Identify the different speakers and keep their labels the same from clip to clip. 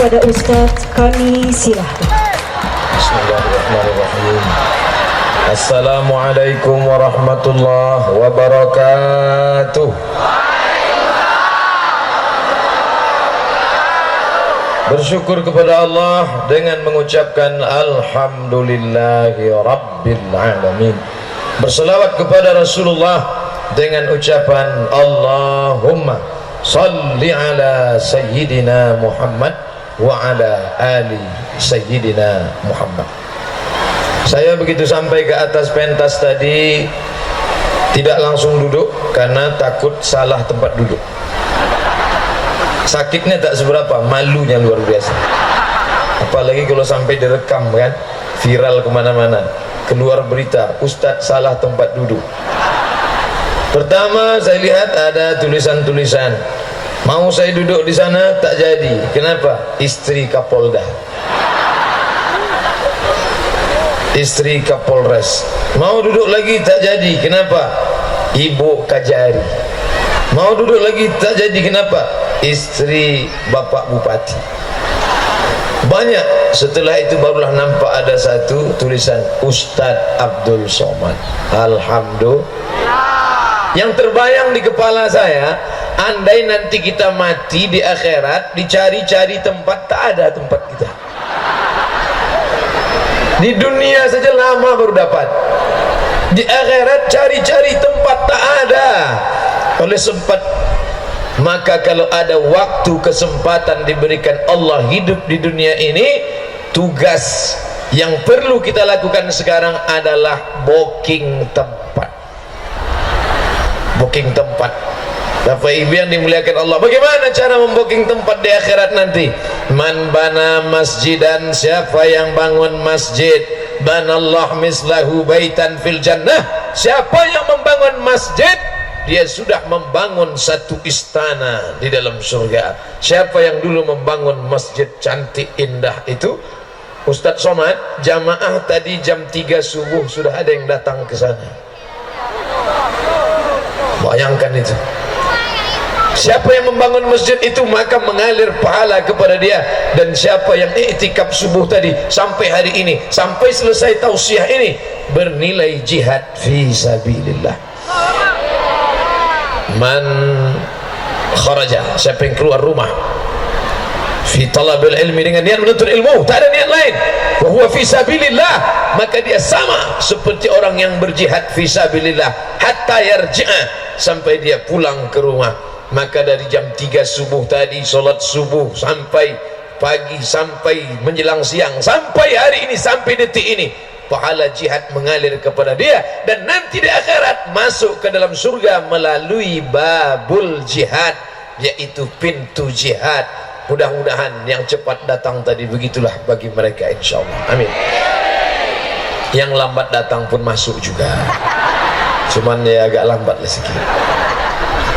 Speaker 1: Pada Ustadz kami silahkan.
Speaker 2: Bismillahirrahmanirrahim. Assalamualaikum warahmatullahi wabarakatuh. Bersyukur kepada Allah dengan mengucapkan Alhamdulillahi Rabbil Alamin. Berselawat kepada Rasulullah dengan ucapan Allahumma salli ala Sayyidina Muhammad wa ala ali Sayyidina Muhammad. Saya begitu sampai ke atas pentas tadi tidak langsung duduk karena takut salah tempat duduk. Sakitnya tak seberapa, malunya luar biasa. Apalagi kalau sampai direkam kan, viral kemana-mana, keluar berita Ustadz salah tempat duduk. Pertama saya lihat ada tulisan-tulisan, mau saya duduk di sana tak jadi. Kenapa? Istri Kapolda, istri Kapolres. Mau duduk lagi tak jadi. Kenapa? Ibu Kajari. Mau duduk lagi tak jadi. Kenapa? Istri Bapak Bupati. Banyak. Setelah itu barulah nampak ada satu tulisan Ustadz Abdul Somad. Alhamdulillah. Yang terbayang di kepala saya, andai nanti kita mati di akhirat, dicari-cari tempat, tak ada tempat kita. Di dunia saja lama baru dapat, di akhirat cari-cari tempat tak ada. Oleh sempat, maka kalau ada waktu kesempatan diberikan Allah hidup di dunia ini, tugas yang perlu kita lakukan sekarang adalah booking tempat. Booking tempat. Bapak Ibu yang dimuliakan Allah, bagaimana cara membooking tempat di akhirat nanti? Man bana masjidan, siapa yang bangun masjid, banallah mislahu baitan fil jannah. Siapa yang membangun masjid, dia sudah membangun satu istana di dalam surga. Siapa yang dulu membangun masjid cantik indah itu? Ustadz Somad, jamaah tadi jam 3 subuh sudah ada yang datang ke sana. Bayangkan itu. Siapa yang membangun masjid itu maka mengalir pahala kepada dia. Dan siapa yang iktikaf subuh tadi sampai hari ini, sampai selesai tausiah ini, bernilai jihad fi sabilillah. Man kharaja, siapa yang keluar rumah fi talabil ilmi, dengan niat menuntut ilmu, tak ada niat lain, wa huwa fi sabilillah, maka dia sama seperti orang yang berjihad fi sabilillah hatta yarji'a, sampai dia pulang ke rumah. Maka dari jam 3 subuh tadi solat subuh sampai pagi, sampai menjelang siang, sampai hari ini, sampai detik ini, pahala jihad mengalir kepada dia. Dan nanti di akhirat masuk ke dalam surga melalui babul jihad, yaitu pintu jihad. Mudah-mudahan yang cepat datang tadi begitulah bagi mereka, insyaallah, amin. Yang lambat datang pun masuk juga, cuman ya agak lambat lah sedikit.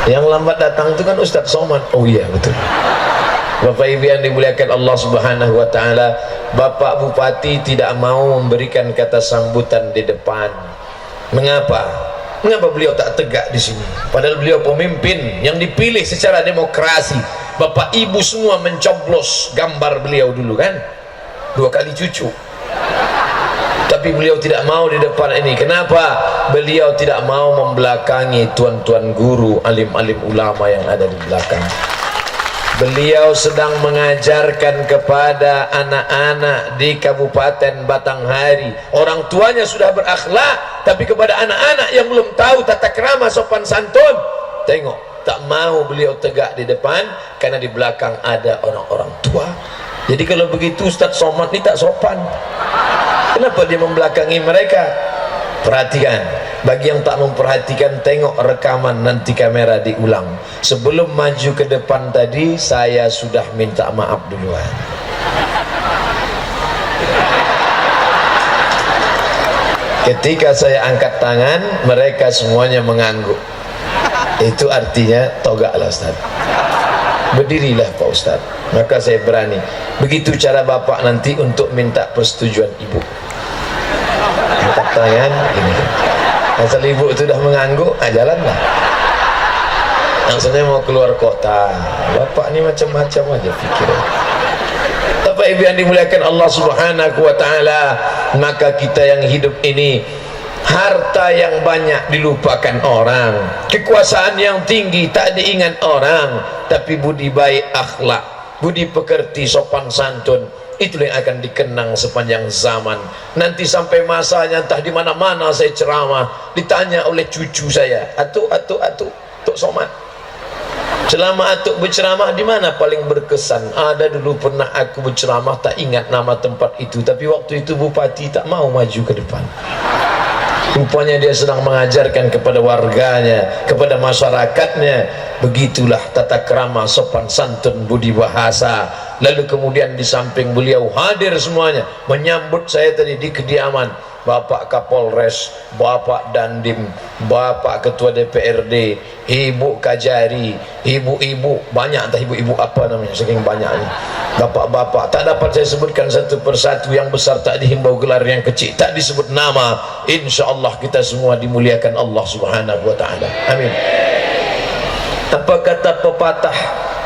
Speaker 2: Yang lambat datang itu kan Ustadz Somad. Oh iya, betul. Bapak Ibu yang dimuliakan Allah Subhanahu wa taala, Bapak Bupati tidak mau memberikan kata sambutan di depan. Mengapa? Mengapa beliau tak tegak di sini? Padahal beliau pemimpin yang dipilih secara demokrasi. Bapak Ibu semua mencoblos gambar beliau dulu kan? 2 kali cucu. Tapi beliau tidak mau di depan ini. Kenapa? Beliau tidak mau membelakangi tuan-tuan guru, alim-alim ulama yang ada di belakang. Beliau sedang mengajarkan kepada anak-anak di Kabupaten Batanghari. Orang tuanya sudah berakhlak, tapi kepada anak-anak yang belum tahu tata krama sopan santun, tengok, tak mau beliau tegak di depan karena di belakang ada orang-orang tua. Jadi kalau begitu Ustadz Somad ini tak sopan. Kenapa dia membelakangi mereka? Perhatikan. Bagi yang tak memperhatikan, tengok rekaman nanti kamera diulang. Sebelum maju ke depan tadi, saya sudah minta maaf duluan. Ketika saya angkat tangan, mereka semuanya mengangguk. Itu artinya togaklah Ustaz. Berdirilah Pak Ustaz. Maka saya berani. Begitu cara Bapak nanti untuk minta persetujuan Ibu. Angkat tangan ini. Asal Ibu itu sudah mengangguk, jalanlah. Maksudnya mau keluar kota. Bapak ini macam-macam aja pikirnya. Bapak Ibu yang dimuliakan Allah Subhanahu wa taala, maka kita yang hidup ini, harta yang banyak dilupakan orang, kekuasaan yang tinggi tak diingat orang, tapi budi baik akhlak, budi pekerti, sopan santun, itu yang akan dikenang sepanjang zaman. Nanti sampai masanya, entah di mana-mana saya ceramah, ditanya oleh cucu saya, Tuk Somad, selama Atuk berceramah di mana paling berkesan? Ada dulu pernah aku berceramah, tak ingat nama tempat itu, tapi waktu itu bupati tak mau maju ke depan. Rupanya dia sedang mengajarkan kepada warganya, kepada masyarakatnya, begitulah tata krama, sopan santun, budi bahasa. Lalu kemudian di samping beliau hadir semuanya menyambut saya tadi di kediaman, Bapak Kapolres, Bapak Dandim, Bapak Ketua DPRD, Ibu Kajari, ibu-ibu, banyak, entah ibu-ibu apa namanya, saking banyaknya, bapak-bapak, tak dapat saya sebutkan satu persatu, yang besar tak dihimbau gelar, yang kecil tak disebut nama. Insya Allah kita semua dimuliakan Allah Subhanahu wa ta'ala. Amin. Apa kata pepatah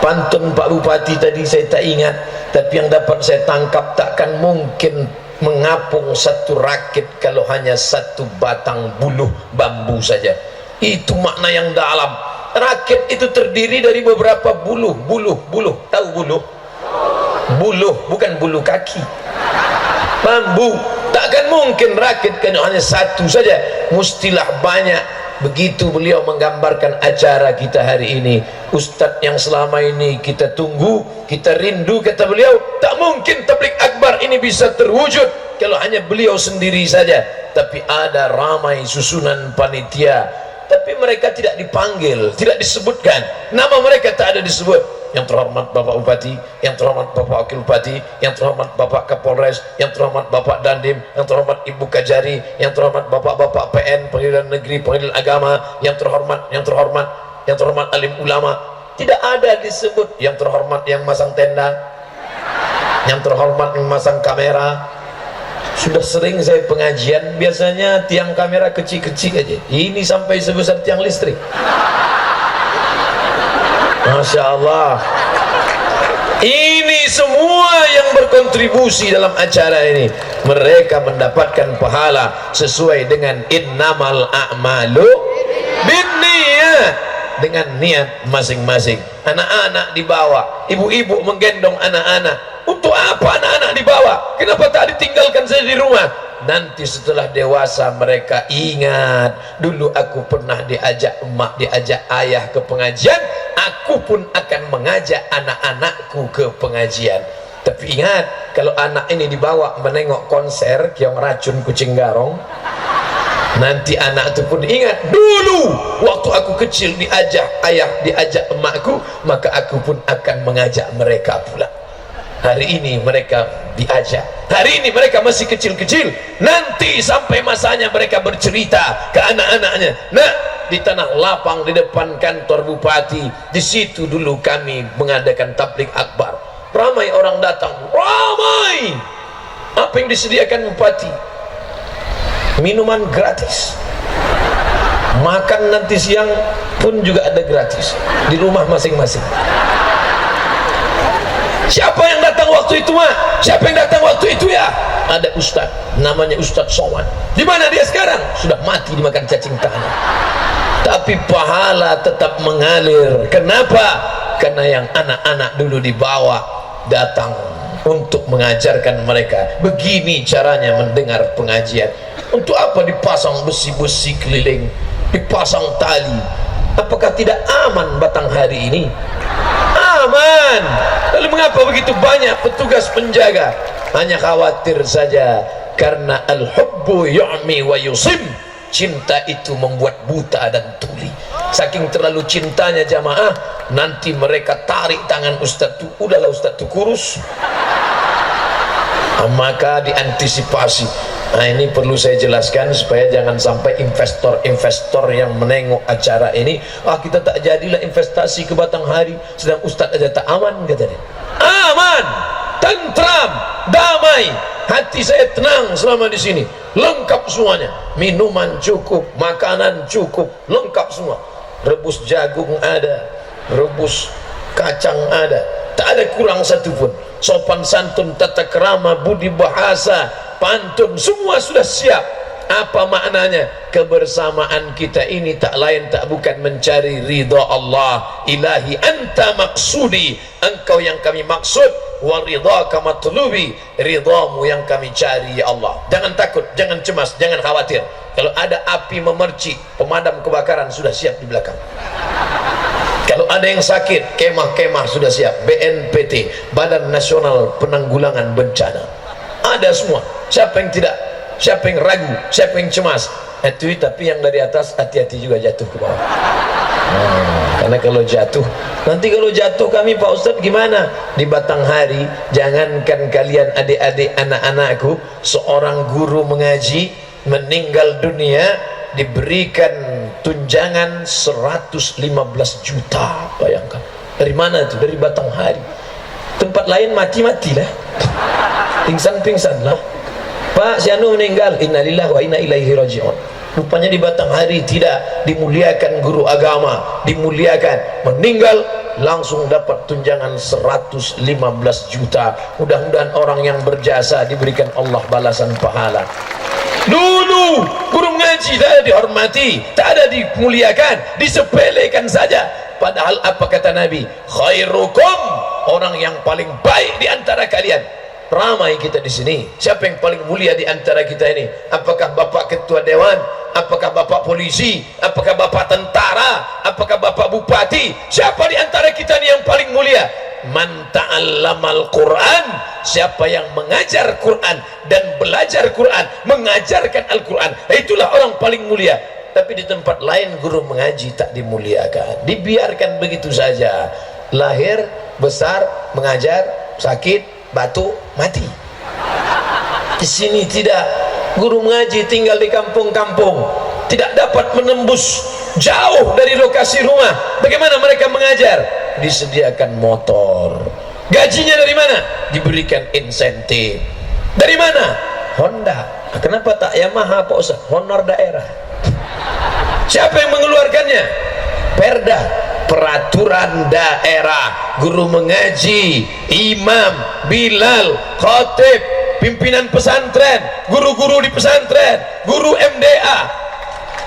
Speaker 2: pantun Pak Bupati tadi saya tak ingat, tapi yang dapat saya tangkap, takkan mungkin mengapung satu rakit kalau hanya satu batang buluh bambu saja. Itu makna yang dalam. Rakit itu terdiri dari beberapa buluh. Tahu buluh? Buluh, bukan bulu kaki, bambu. Takkan mungkin rakit kan hanya satu saja, mestilah banyak. Begitu beliau menggambarkan acara kita hari ini. Ustadz yang selama ini kita tunggu, kita rindu, kata beliau, tak mungkin tabligh akbar ini bisa terwujud kalau hanya beliau sendiri saja. Tapi ada ramai susunan panitia, tapi mereka tidak dipanggil, tidak disebutkan, nama mereka tak ada disebut. Yang terhormat Bapak Bupati, yang terhormat Bapak Wakil Bupati, yang terhormat Bapak Kapolres, yang terhormat Bapak Dandim, yang terhormat Ibu Kajari, yang terhormat Bapak-bapak PN, Pengadilan Negeri, Pengadilan Agama, yang terhormat alim ulama, tidak ada disebut. Yang terhormat yang masang tenda, yang terhormat yang masang kamera. Sudah sering saya pengajian, biasanya tiang kamera kecil-kecil aja, ini sampai sebesar tiang listrik. Masya Allah. Ini semua yang berkontribusi dalam acara ini, mereka mendapatkan pahala sesuai dengan innamal a'malu binniyat, dengan niat masing-masing. Anak-anak dibawa, ibu-ibu menggendong anak-anak. Untuk apa anak-anak dibawa? Kenapa tak ditinggalkan saja di rumah? Nanti setelah dewasa mereka ingat, dulu aku pernah diajak emak, diajak ayah ke pengajian, aku pun akan mengajak anak-anakku ke pengajian. Tapi ingat, kalau anak ini dibawa menengok konser Kiong Racun Kucing Garong, nanti anak itu pun ingat, dulu waktu aku kecil diajak ayah, diajak emakku, maka aku pun akan mengajak mereka pula. Hari ini mereka diajak, hari ini mereka masih kecil-kecil, nanti sampai masanya mereka bercerita ke anak-anaknya, nah di tanah lapang di depan kantor bupati, di situ dulu kami mengadakan tabligh akbar. Ramai orang datang, ramai. Apa yang disediakan bupati? Minuman gratis, makan nanti siang pun juga ada gratis di rumah masing-masing. Siapa yang datang waktu itu, mah? Siapa yang datang waktu itu ya? Ada ustaz, namanya Ustaz Somad. Di mana dia sekarang? Sudah mati dimakan cacing tanah. Tapi pahala tetap mengalir. Kenapa? Karena yang anak-anak dulu dibawa datang untuk mengajarkan mereka. Begini caranya mendengar pengajian. Untuk apa dipasang besi-besi keliling, dipasang tali? Apakah tidak aman batang hari ini? Aman. Lalu mengapa begitu banyak petugas penjaga? Hanya khawatir saja karena al-hubbu yu'mi wa yusim. Cinta itu membuat buta dan tuli. Saking terlalu cintanya jamaah, nanti mereka tarik tangan ustaz itu, udahlah ustaz itu kurus. Maka diantisipasi. Nah, ini perlu saya jelaskan supaya jangan sampai investor-investor yang menengok acara ini, kita tak jadilah investasi ke Batanghari, sedang ustaz aja tak aman, katanya. Aman, tentram, damai, hati saya tenang selama di sini, lengkap semuanya, minuman cukup, makanan cukup, lengkap semua. Rebus jagung ada, rebus kacang ada, tak ada kurang satu pun. sopan santun, tata krama, budi bahasa, pantun, semua sudah siap. Apa maknanya? Kebersamaan kita ini tak lain tak bukan mencari ridha Allah. Ilahi anta maksudi, engkau yang kami maksud, wa ridhaka matlubi, ridhamu yang kami cari ya Allah. Jangan takut, jangan cemas, jangan khawatir. Kalau ada api memercik, pemadam kebakaran sudah siap di belakang. Kalau ada yang sakit, kemah-kemah sudah siap. BNPT, Badan Nasional Penanggulangan Bencana, ada semua. Siapa yang tidak, siapa yang ragu, siapa yang cemas, tapi yang dari atas hati-hati juga jatuh ke bawah. Karena kalau jatuh, nanti kalau jatuh kami Pak Ustadz gimana? Di batang hari, jangankan kalian adik-adik anak-anakku, seorang guru mengaji meninggal dunia diberikan tunjangan 115 juta. Bayangkan, dari mana itu? Dari batang hari. Tempat lain mati-matilah, pingsan-pingsan lah. Pak si anu meninggal, innalillahi wa inna ilaihi raji'un. Rupanya di batang hari tidak dimuliakan guru agama, dimuliakan, meninggal langsung dapat tunjangan 115 juta. Mudah-mudahan orang yang berjasa diberikan Allah balasan pahala. Dulu guru mengaji tak ada dihormati, tak ada dimuliakan, disepelekan saja. Padahal apa kata Nabi? Khairukum, orang yang paling baik di antara kalian. Ramai kita di sini. Siapa yang paling mulia di antara kita ini? Apakah bapak ketua dewan? Apakah bapak polisi? Apakah bapak tentara? Apakah bapak bupati? Siapa di antara kita ini yang paling mulia? Man ta'allamal Quran, siapa yang mengajar Quran dan belajar Quran, mengajarkan Al-Quran, itulah orang paling mulia. Tapi di tempat lain guru mengaji tak dimuliakan, dibiarkan begitu saja. Lahir, besar, mengajar, sakit, batuk, mati. Di sini tidak. Guru mengaji tinggal di kampung-kampung, tidak dapat menembus jauh dari lokasi rumah. Bagaimana mereka mengajar? Disediakan motor. Gajinya dari mana? Diberikan insentif. Dari mana? Honda. Kenapa tak Yamaha Pak Ustaz? Honor daerah. Siapa yang mengeluarkannya? Perda, peraturan daerah. Guru mengaji, imam, bilal, khatib, pimpinan pesantren, guru-guru di pesantren, guru MDA.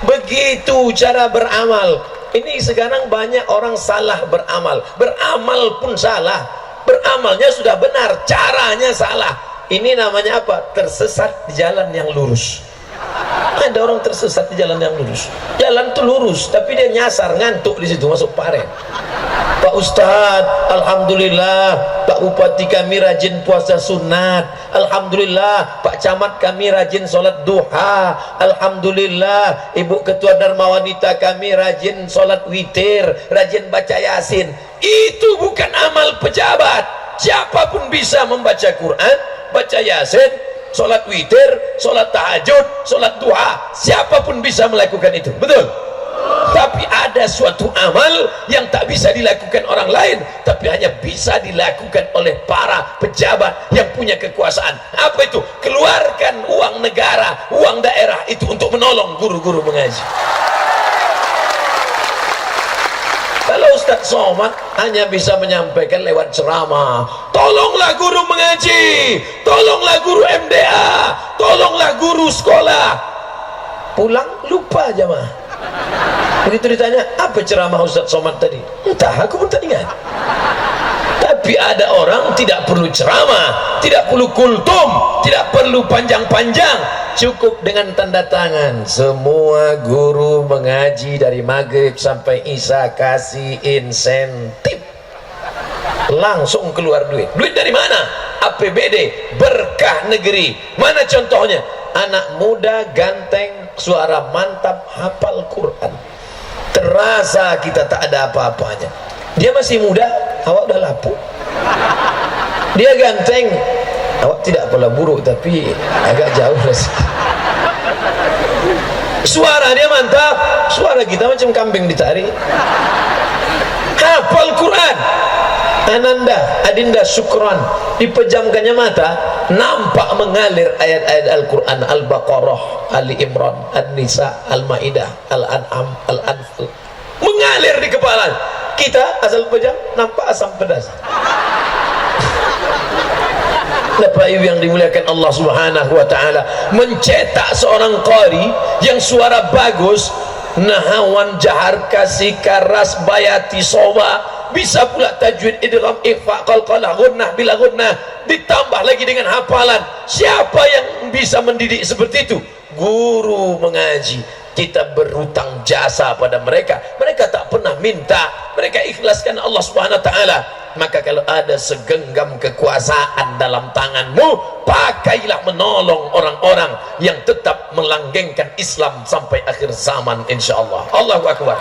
Speaker 2: Begitu cara beramal. Ini sekarang banyak orang salah beramal. Beramal pun salah. Beramalnya sudah benar, caranya salah. Ini namanya apa? Tersesat di jalan yang lurus. Ada orang tersesat di jalan yang lurus. Jalan itu lurus, tapi dia nyasar, ngantuk di situ, masuk paren. Pak Ustadz, alhamdulillah Pak Bupati kami rajin puasa sunat. Alhamdulillah Pak Camat kami rajin sholat duha. Alhamdulillah Ibu Ketua Dharma Wanita kami rajin sholat witir, rajin baca yasin. Itu bukan amal pejabat. Siapapun bisa membaca Quran, baca yasin, sholat witir, sholat tahajud, sholat duha. Siapapun bisa melakukan itu, betul? Tapi ada suatu amal yang tak bisa dilakukan orang lain, tapi hanya bisa dilakukan oleh para pejabat yang punya kekuasaan. Apa itu? Keluarkan uang negara, uang daerah itu untuk menolong guru-guru mengaji. Kalau Ustadz Somad hanya bisa menyampaikan lewat ceramah, tolonglah guru mengaji, tolonglah guru MDA, tolonglah guru sekolah. Pulang lupa jamaah. Begitu ditanya, apa ceramah Ustadz Somad tadi? Entah, aku pun tak ingat. Tapi ada orang tidak perlu ceramah, tidak perlu kultum, tidak perlu panjang-panjang, cukup dengan tanda tangan. Semua guru mengaji dari maghrib sampai isya kasih insentif, langsung keluar duit. Duit dari mana? APBD, berkah negeri. Mana contohnya? Anak muda ganteng, suara mantap, hafal Quran. Terasa kita tak ada apa-apanya. Dia masih muda, awak udah lapuk. Dia ganteng, awak tidak pula buruk, tapi agak jauh lah. Suara dia mantap, suara kita macam kambing ditarik. Hafal Quran. Ananda, Adinda, syukran. Dipejamkannya mata, nampak mengalir ayat-ayat Al-Quran. Al-Baqarah, Ali Imran, An-Nisa, Al-Ma'idah, Al-An'am, Al-Anfal, mengalir di kepala. Kita asal pejam nampak asam pedas. Bapak Ibu yang dimuliakan Allah Subhanahu wa taala, mencetak seorang qari yang suara bagus, nahawan jahar kasih karas bayati soba, bisa pula tajwid idgham ikhfa qalqalah gunnah bila gunnah, ditambah lagi dengan hafalan. Siapa yang bisa mendidik seperti itu? Guru mengaji. Kita berhutang jasa pada mereka, mereka tak pernah minta, mereka ikhlaskan Allah Subhanahu wa taala. Maka kalau ada segenggam kekuasaan dalam tanganmu, pakailah menolong orang-orang yang tetap melanggengkan Islam sampai akhir zaman, insyaallah. Allahu Akbar.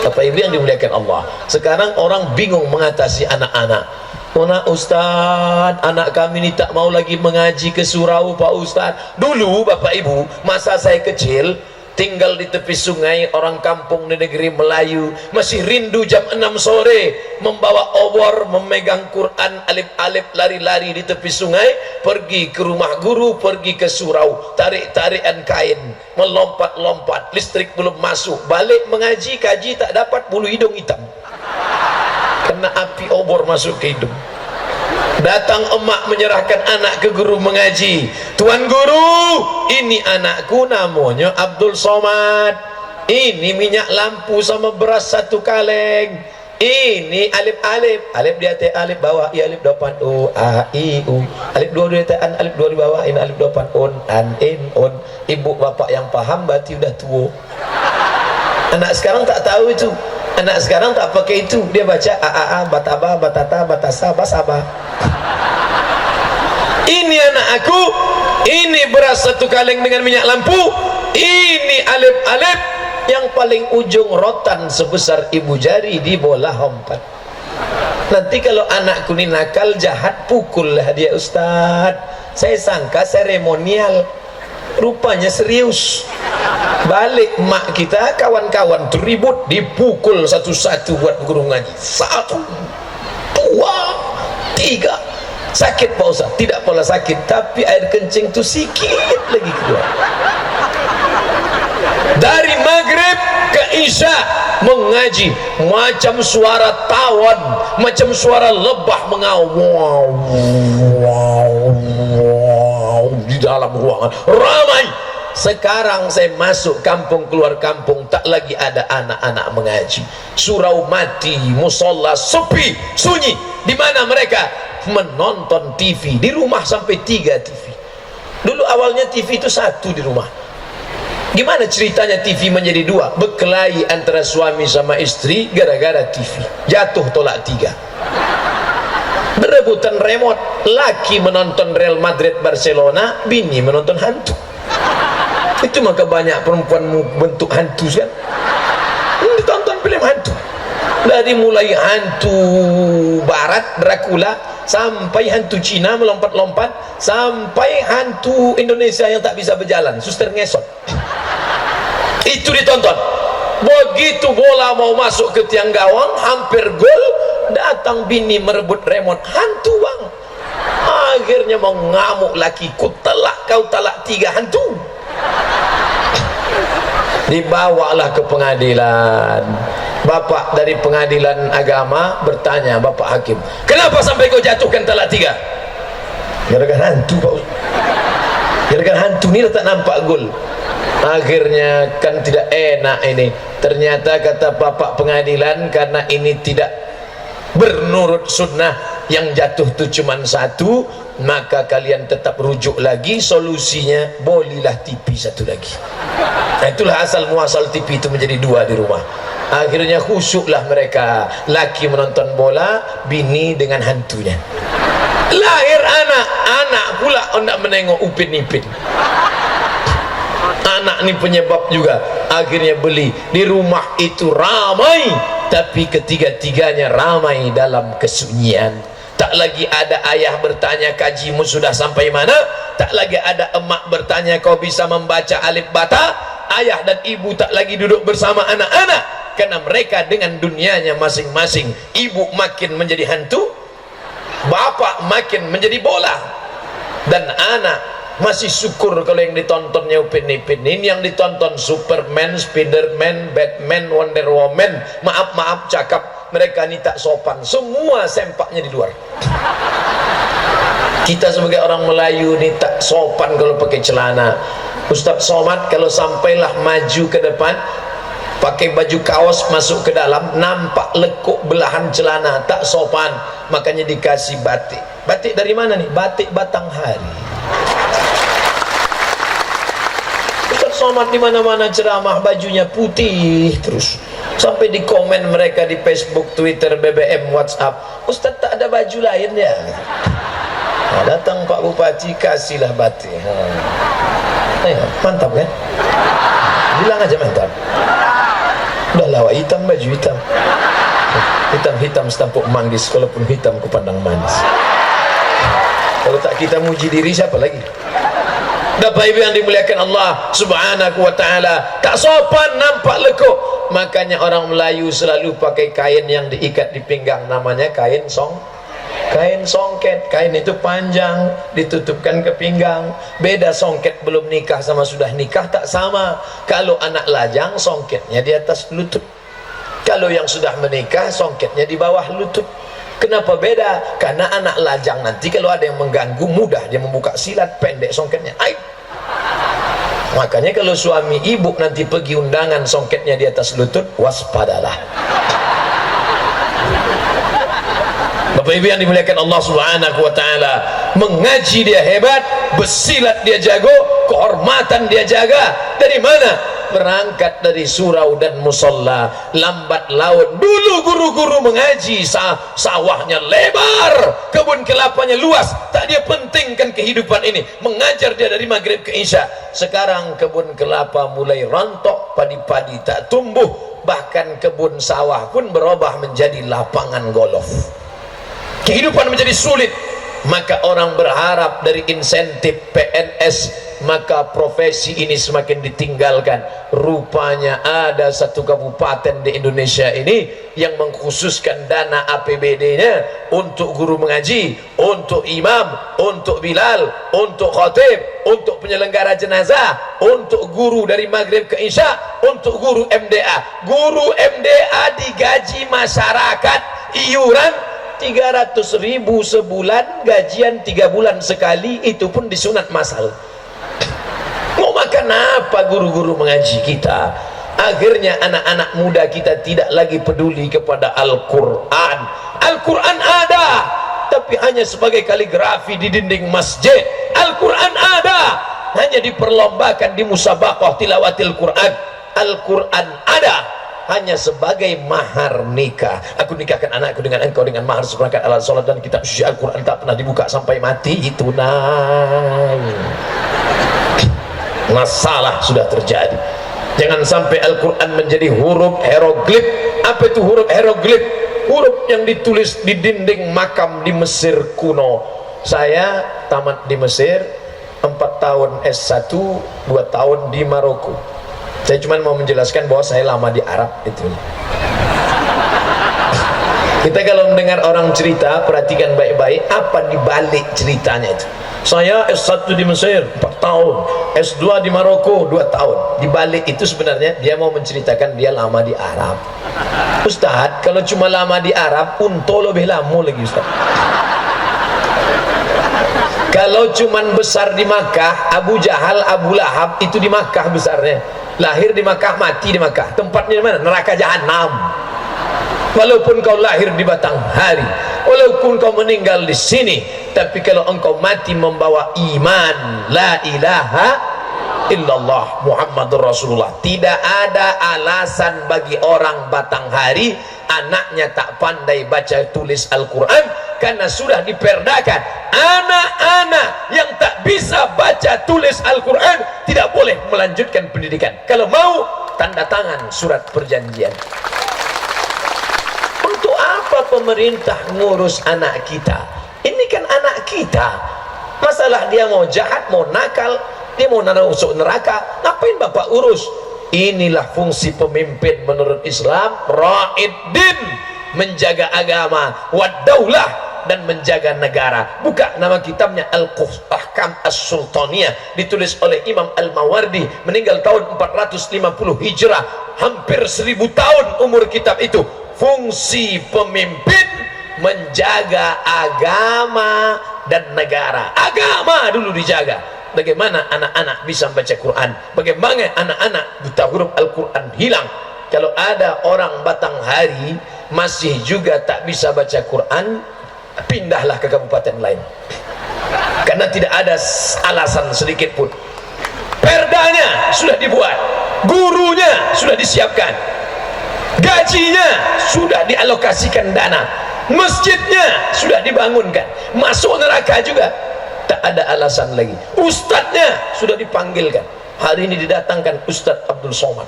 Speaker 2: Bapak Ibu yang dimuliakan Allah, sekarang orang bingung mengatasi anak-anak. Mana Ustaz, anak kami ini tak mau lagi mengaji ke surau Pak Ustaz. Dulu Bapak Ibu, masa saya kecil tinggal di tepi sungai, orang kampung di negeri Melayu, masih rindu jam 6 sore membawa obor, memegang Quran, alif-alif, lari-lari di tepi sungai, pergi ke rumah guru, pergi ke surau, tarik-tarikan kain, melompat-lompat, listrik belum masuk, balik mengaji, kaji tak dapat, bulu hidung hitam kena api obor masuk ke hidung. Datang emak menyerahkan anak ke guru mengaji. Tuan guru, ini anakku namanya Abdul Somad, ini minyak lampu sama beras 1 kaleng, ini alif-alif, alif di atas alif bawah i alif depan u a i u, alif 2 di atas an, alif 2 di bawah in, alif depan un an in un. Ibu bapak yang paham berarti udah tua. Anak sekarang tak tahu itu, anak sekarang tak pakai itu, dia baca a a a, bataba, batata, batasa, basaba. Ini anak aku, ini beras 1 kaleng dengan minyak lampu, ini alif-alif, yang paling ujung rotan sebesar ibu jari di bola hompat. Nanti kalau anakku ini nakal jahat, pukullah dia Ustaz. Saya sangka seremonial, rupanya serius. Balik mak kita, kawan-kawan ribut, dipukul satu-satu buat guru ngaji. 1, 2, 3. Sakit Pak Ustaz? Tidak pola sakit, tapi air kencing itu sikit lagi keluar. Dari maghrib ke isya mengaji, macam suara tawon, macam suara lebah mengaum di dalam ruangan ramai. Sekarang saya masuk kampung keluar kampung, tak lagi ada anak-anak mengaji, surau mati, musola sepi sunyi. Di mana mereka? Menonton TV di rumah, sampai 3 TV. Dulu awalnya TV itu 1 di rumah. Gimana ceritanya TV menjadi 2? Berkelahi antara suami sama istri gara-gara TV, jatuh tolak 3. Berebutan remote, laki menonton Real Madrid Barcelona, bini menonton hantu. Itu maka banyak perempuan bentuk hantu kan, ditonton film hantu. Dari mulai hantu barat Dracula, sampai hantu Cina melompat-lompat, sampai hantu Indonesia yang tak bisa berjalan, suster ngesot. Itu ditonton. Begitu bola mau masuk ke tiang gawang, hampir gol, datang bini merebut remote, hantu bang. Akhirnya mau ngamuk laki, ku telak kau, talak 3 hantu. Dibawalah ke pengadilan. Bapak dari pengadilan agama bertanya, Bapak hakim, kenapa sampai kau jatuhkan talak 3? Gara-gara hantu Pak. Gara-gara hantu ni tak nampak gol. Akhirnya kan tidak enak ini. Ternyata kata Bapak pengadilan, karena ini tidak bernurut sunnah, yang jatuh itu cuma 1, maka kalian tetap rujuk lagi. Solusinya bolilah TV 1 lagi. Nah, itulah asal muasal TV itu menjadi 2 di rumah. Akhirnya khusyuklah mereka, laki menonton bola, bini dengan hantunya. Lahir anak pula hendak menengok Upin Ipin. Anak ni penyebab juga. Akhirnya beli. Di rumah itu ramai, tapi ketiga-tiganya ramai dalam kesunyian. Tak lagi ada ayah bertanya, kajimu sudah sampai mana? Tak lagi ada emak bertanya, kau bisa membaca alif bata? Ayah dan ibu tak lagi duduk bersama anak-anak, karena mereka dengan dunianya masing-masing. Ibu makin menjadi hantu, bapak makin menjadi bola, dan anak masih syukur kalau yang ditontonnya Upin Ipin. Ini yang ditonton Superman, Spiderman, Batman, Wonder Woman. Maaf cakap, mereka ini tak sopan, semua sempaknya di luar. Kita sebagai orang Melayu ni tak sopan kalau pakai celana. Ustaz Somad kalau sampailah maju ke depan pakai baju kaos masuk ke dalam, nampak lekuk belahan celana, tak sopan. Makanya dikasih batik. Batik dari mana nih? Batik Batanghari. Ustaz Somad di mana-mana ceramah bajunya putih terus. Sampai di komen mereka di Facebook, Twitter, BBM, WhatsApp, Ustaz tak ada baju lain ya? Nah, datang Pak Bupati kasihlah batik. Mantap kan? Bilang aja mantap. Udah lawa hitam, baju hitam. Hitam-hitam setampuk manggis, walaupun hitam ku pandang manis. Kalau tak kita muji diri, siapa lagi? Bapak Ibu yang dimuliakan Allah Subhanahu wa ta'ala, tak sopan nampak lekuk. Makanya orang Melayu selalu pakai kain yang diikat di pinggang, namanya kain songket. Kain itu panjang, ditutupkan ke pinggang. Beda songket belum nikah sama sudah nikah, tak sama. Kalau anak lajang songketnya di atas lutut, kalau yang sudah menikah songketnya di bawah lutut. Kenapa beda? Karena anak lajang nanti kalau ada yang mengganggu, mudah dia membuka silat, pendek songketnya. Makanya kalau suami ibu nanti pergi undangan songketnya di atas lutut, waspadalah. Bapak Ibu yang dimuliakan Allah Subhanahu wa ta'ala, mengaji dia hebat, bersilat dia jago, kehormatan dia jaga. Dari mana? Berangkat dari surau dan musolla, lambat laut. Dulu guru-guru mengaji, sawahnya lebar, kebun kelapanya luas, tak dia pentingkan kehidupan ini, mengajar dia dari maghrib ke isya. Sekarang kebun kelapa mulai rontok, padi-padi tak tumbuh, bahkan kebun sawah pun berubah menjadi lapangan golf. Kehidupan menjadi sulit. Maka orang berharap dari insentif PNS, maka profesi ini semakin ditinggalkan. Rupanya ada satu kabupaten di Indonesia ini yang mengkhususkan dana APBD-nya untuk guru mengaji, untuk imam, untuk bilal, untuk khatib, untuk penyelenggara jenazah, untuk guru dari maghrib ke isya, untuk guru MDA. Guru MDA digaji masyarakat, iuran 300.000 sebulan, gajian 3 bulan sekali, itu pun disunat masal. Mau makan apa guru-guru mengaji kita? Akhirnya anak-anak muda kita tidak lagi peduli kepada Al-Quran. Al-Quran ada, tapi hanya sebagai kaligrafi di dinding masjid. Al-Quran ada, hanya diperlombakan di musabaqah tilawatil Quran. Al-Quran ada hanya sebagai mahar nikah. Aku nikahkan anakku dengan engkau dengan mahar seperangkat alat sholat dan kitab suci Al-Quran, tak pernah dibuka sampai mati. Itu masalah sudah terjadi. Jangan sampai Al-Quran menjadi huruf hieroglif. Apa itu huruf hieroglif? Huruf yang ditulis di dinding makam di Mesir kuno. Saya tamat di Mesir, 4 tahun S1, 2 tahun di Maroko. Saya cuma mau menjelaskan bahwa saya lama di Arab itu. Kita kalau mendengar orang cerita, perhatikan baik-baik apa dibalik ceritanya itu. Saya S1 di Mesir 4 tahun, S2 di Maroko 2 tahun. Dibalik itu sebenarnya dia mau menceritakan dia lama di Arab. Ustaz, kalau cuma lama di Arab, unto lebih lama lagi Ustaz. Kalau cuman besar di Makkah, Abu Jahal, Abu Lahab itu di Makkah besarnya. Lahir di Makkah, mati di Makkah. Tempatnya di mana? Neraka Jahanam. Walaupun kau lahir di Batanghari, walaupun kau meninggal di sini, tapi kalau engkau mati membawa iman la ilaha illallah Muhammadur Rasulullah, tidak ada alasan bagi orang Batanghari anaknya tak pandai baca tulis Al-Quran, karena sudah diperdakan anak-anak yang tak bisa baca tulis Al-Quran tidak boleh melanjutkan pendidikan. Kalau mau, tanda tangan surat perjanjian. Untuk apa pemerintah ngurus anak kita? Ini kan anak kita. Masalah dia mau jahat, mau nakal, dia mau masuk neraka, ngapain bapak urus? Inilah fungsi pemimpin menurut Islam, ra'id din, menjaga agama, wadaulah, dan menjaga negara. Buka nama kitabnya Al-Ahkam As-Sultaniyah, ditulis oleh Imam Al-Mawardi, meninggal tahun 450 Hijrah, hampir 1000 tahun umur kitab itu. Fungsi pemimpin menjaga agama, dan negara. Agama dulu dijaga. Bagaimana anak-anak bisa baca Quran, bagaimana anak-anak buta huruf Al-Quran hilang. Kalau ada orang Batanghari masih juga tak bisa baca Quran, pindahlah ke kabupaten lain, karena tidak ada alasan sedikit pun. Perdanya sudah dibuat, gurunya sudah disiapkan, gajinya sudah dialokasikan dana, masjidnya sudah dibangunkan, masuk neraka juga tak ada alasan lagi. Ustadznya sudah dipanggilkan. Hari ini didatangkan Ustadz Abdul Somad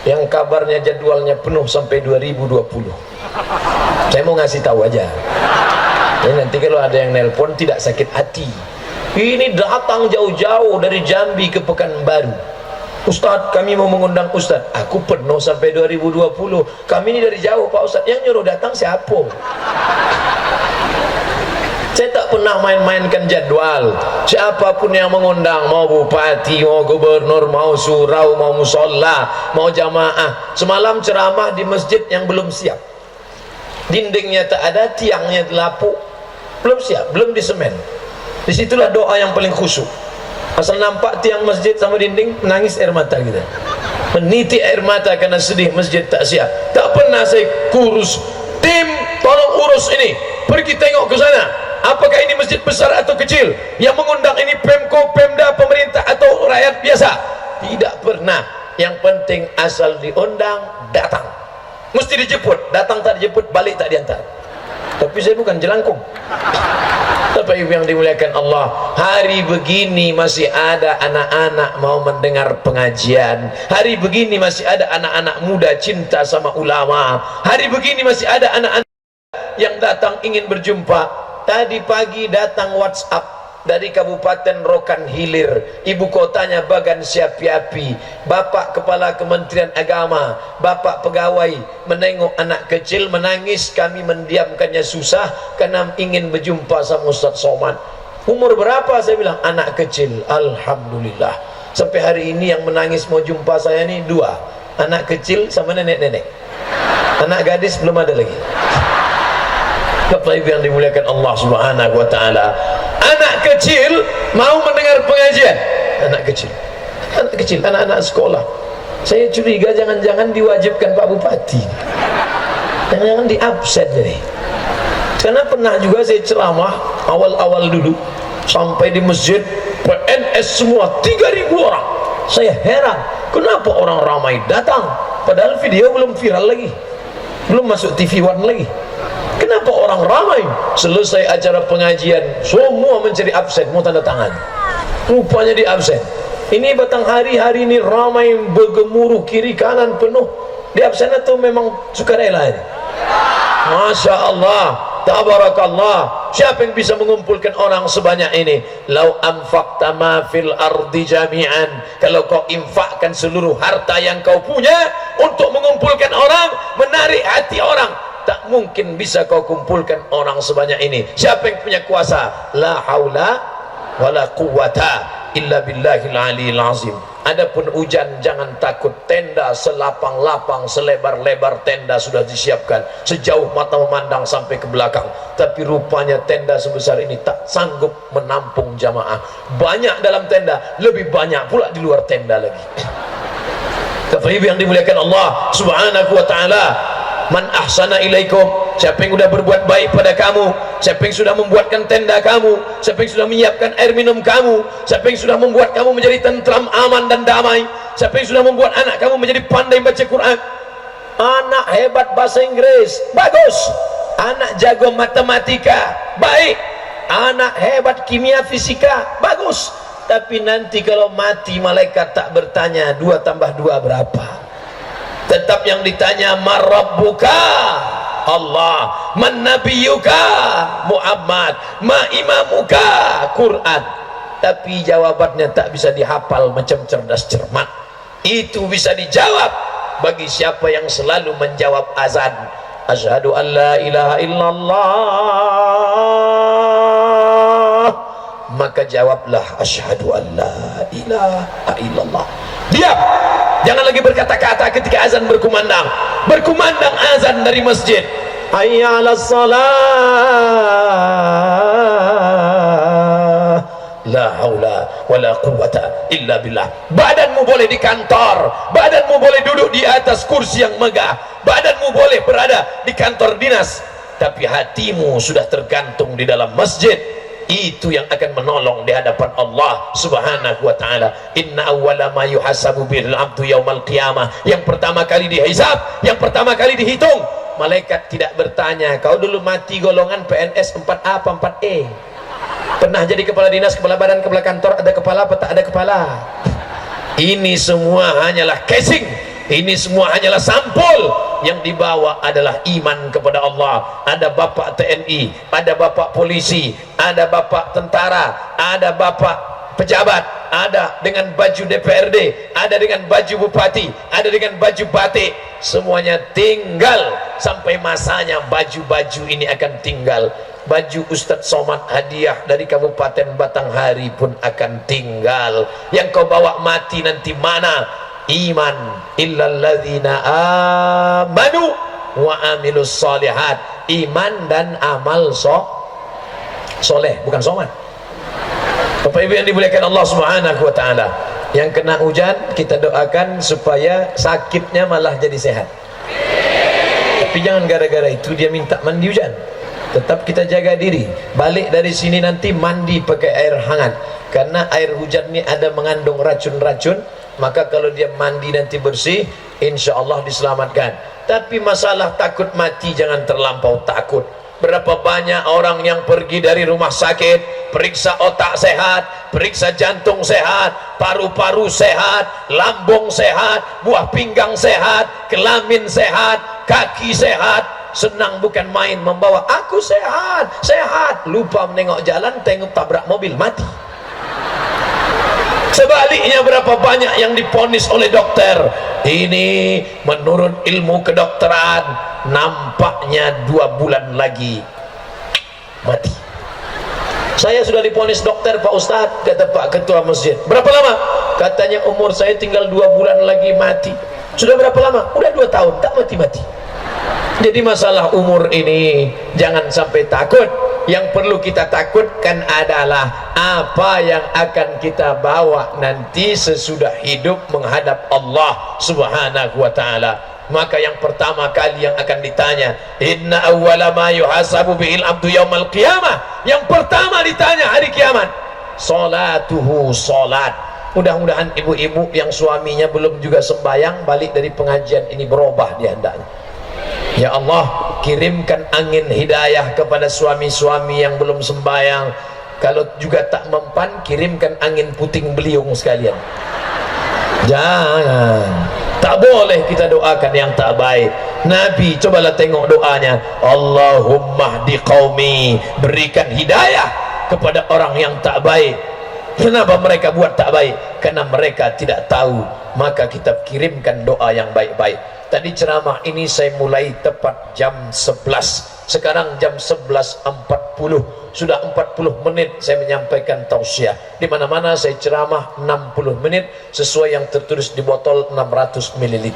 Speaker 2: yang kabarnya jadwalnya penuh sampai 2020. Saya mau ngasih tahu aja, jadi nanti kalau ada yang nelpon tidak sakit hati. Ini datang jauh-jauh dari Jambi ke Pekanbaru. Ustadz, kami mau mengundang Ustadz. Aku penuh sampai 2020. Kami ini dari jauh Pak Ustadz. Yang nyuruh datang siapa? Saya tak pernah main-mainkan jadwal. Siapapun yang mengundang, mau bupati, mau gubernur, mau surau, mau musola, mau jamaah. Semalam ceramah di masjid yang belum siap, dindingnya tak ada, tiangnya lapuk, belum siap, belum disemen. Disitulah doa yang paling khusyuk. Asal nampak tiang masjid sama dinding, menangis air mata kita, meniti air mata karena sedih masjid tak siap. Tak pernah saya kurus tim, tolong urus ini, pergi tengok ke sana, apakah ini masjid besar atau kecil, yang mengundang ini Pemko, Pemda, pemerintah atau rakyat biasa. Tidak pernah. Yang penting asal diundang, datang. Mesti dijemput, datang tak dijemput, balik tak diantar. Tapi saya bukan jelangkung. Bapak Ibu yang dimuliakan Allah, hari begini masih ada anak-anak mau mendengar pengajian. Hari begini masih ada anak-anak muda cinta sama ulama. Hari begini masih ada anak-anak yang datang ingin berjumpa. Tadi pagi datang WhatsApp dari Kabupaten Rokan Hilir, ibu kotanya Bagan Siapi-api. Bapak Kepala Kementerian Agama, bapak pegawai menengok anak kecil menangis, kami mendiamkannya susah karena ingin berjumpa sama Ustadz Somad. Umur berapa? Saya bilang anak kecil. Alhamdulillah, sampai hari ini yang menangis mau jumpa saya ini dua, anak kecil sama nenek-nenek. Anak gadis belum ada lagi. Bapak Ibu yang dimuliakan Allah Subhanahu wa taala, anak kecil mau mendengar pengajian. Anak kecil, anak-anak sekolah. Saya curiga jangan-jangan diwajibkan Pak Bupati, jangan-jangan di absen jadi. Karena pernah juga saya ceramah awal-awal dulu, sampai di masjid PNS semua 3.000 orang. Saya heran, kenapa orang ramai datang, padahal video belum viral lagi, belum masuk TV One lagi. Kenapa orang ramai? Selesai acara pengajian, semua mencari absen, mau tanda tangan. Rupanya di absen. Ini Batanghari hari ini ramai, bergemuruh kiri kanan penuh. Di absen atau memang sukarela ini? Masya Allah, tabarakallah. Siapa yang bisa mengumpulkan orang sebanyak ini? Lau anfaqta ma fil ardi jami'an, kalau kau infakkan seluruh harta yang kau punya untuk mengumpulkan orang, menarik hati orang, tak mungkin bisa kau kumpulkan orang sebanyak ini. Siapa yang punya kuasa? La haula wala quwata illa billahil aliyil azim. Adapun hujan jangan takut, tenda selapang-lapang, selebar-lebar tenda sudah disiapkan, sejauh mata memandang sampai ke belakang. Tapi rupanya tenda sebesar ini tak sanggup menampung jamaah. Banyak dalam tenda, lebih banyak pula di luar tenda lagi. Bapak Ibu yang dimuliakan Allah Subhanahu wa taala, man ahsana ilaikum, siapa yang sudah berbuat baik pada kamu, siapa yang sudah membuatkan tenda kamu, siapa yang sudah menyiapkan air minum kamu, siapa yang sudah membuat kamu menjadi tentram, aman dan damai, siapa yang sudah membuat anak kamu menjadi pandai baca Quran, anak hebat bahasa Inggris, bagus, anak jago matematika, baik, anak hebat kimia fisika, bagus. Tapi nanti kalau mati malaikat tak bertanya 2 tambah 2 berapa. Tetap yang ditanya marabbuka Allah, man nabiyuka Muhammad, ma imamuka Quran. Tapi jawabannya tak bisa dihafal macam cerdas cermat. Itu bisa dijawab bagi siapa yang selalu menjawab azan. Asyhadu an la ilaha illallah, maka jawablah asyhadu an la ilaha illallah. Diam, jangan lagi berkata-kata ketika azan berkumandang. Berkumandang azan dari masjid, hayya 'alas salat, La haula wala quwwata illa billah. Badanmu boleh di kantor, badanmu boleh duduk di atas kursi yang megah, badanmu boleh berada di kantor dinas, tapi hatimu sudah tergantung di dalam masjid. Itu yang akan menolong di hadapan Allah Subhanahu wa ta'ala. Inna awwala ma yuhasabu bil abdu yaumal qiyamah, yang pertama kali dihisab, yang pertama kali dihitung, malaikat tidak bertanya kau dulu mati golongan PNS 4A apa 4E, pernah jadi kepala dinas, kepala badan, kepala kantor, ada kepala apa tak ada kepala. Ini semua hanyalah casing, ini semua hanyalah sampul. Yang dibawa adalah iman kepada Allah. Ada bapak TNI, ada bapak polisi, ada bapak tentara, ada bapak pejabat, ada dengan baju DPRD, ada dengan baju bupati, ada dengan baju batik. Semuanya tinggal sampai masanya baju-baju ini akan tinggal. Baju Ustadz Somad hadiah dari Kabupaten Batanghari pun akan tinggal. Yang kau bawa mati nanti mana? Iman illalladzina amanu wa amilus solihat. Iman dan amal soleh, bukan somat. Bapak Ibu yang dimuliakan Allah Subhanahu wa ta'ala, yang kena hujan kita doakan supaya sakitnya malah jadi sehat. Tapi jangan gara-gara itu dia minta mandi hujan. Tetap kita jaga diri. Balik dari sini nanti mandi pakai air hangat, karena air hujan ini ada mengandung racun-racun. Maka kalau dia mandi nanti bersih, insya Allah diselamatkan. Tapi masalah takut mati jangan terlampau takut. Berapa banyak orang yang pergi dari rumah sakit, periksa otak sehat, periksa jantung sehat, paru-paru sehat, lambung sehat, buah pinggang sehat, kelamin sehat, kaki sehat. Senang bukan main membawa aku sehat, sehat, lupa menengok jalan, tengok tabrak mobil, mati. Sebaliknya berapa banyak yang diponis oleh dokter, ini menurut ilmu kedokteran nampaknya 2 bulan lagi mati. Saya sudah diponis dokter Pak Ustadz, kata Pak Ketua Masjid. Berapa lama? Katanya umur saya tinggal 2 bulan lagi mati. Sudah berapa lama? Udah 2 tahun tak mati-mati. Jadi masalah umur ini jangan sampai takut. Yang perlu kita takutkan adalah apa yang akan kita bawa nanti sesudah hidup menghadap Allah Subhanahu wa ta'ala. Maka yang pertama kali yang akan ditanya, inna awwala ma yuhasabu bihil abdu yaumal qiyamah, yang pertama ditanya hari kiamat, salatuhu, salat. Mudah-mudahan ibu-ibu yang suaminya belum juga sembahyang balik dari pengajian ini berubah dia hendaknya. Ya Allah, kirimkan angin hidayah kepada suami-suami yang belum sembahyang. Kalau juga tak mempan, kirimkan angin puting beliung sekalian. Jangan, tak boleh kita doakan yang tak baik. Nabi, cobalah tengok doanya, Allahumma hdi qaumi, berikan hidayah kepada orang yang tak baik. Kenapa mereka buat tak baik? Karena mereka tidak tahu. Maka kita kirimkan doa yang baik-baik. Tadi ceramah ini saya mulai tepat jam 11. Sekarang jam 11.40. Sudah 40 menit saya menyampaikan tausiah. Di mana-mana saya ceramah 60 menit sesuai yang tertulis di botol 600 ml.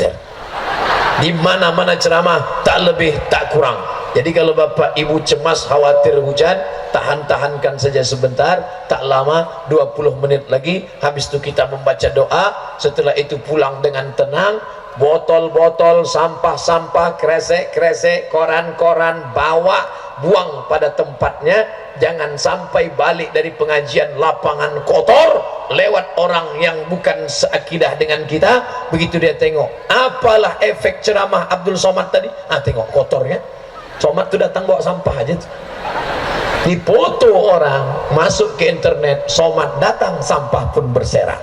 Speaker 2: Di mana-mana ceramah tak lebih tak kurang. Jadi kalau Bapak Ibu cemas khawatir hujan, tahan-tahankan saja sebentar, tak lama 20 menit lagi, habis itu kita membaca doa. Setelah itu pulang dengan tenang. Botol-botol, sampah-sampah, kresek-kresek, koran-koran bawa, buang pada tempatnya. Jangan sampai balik dari pengajian lapangan kotor, lewat orang yang bukan seakidah dengan kita. Begitu dia tengok, apalah efek ceramah Abdul Somad tadi, tengok kotornya. Somad tuh datang bawa sampah aja tuh. Dipoto orang, masuk ke internet, Somad datang, sampah pun berserak.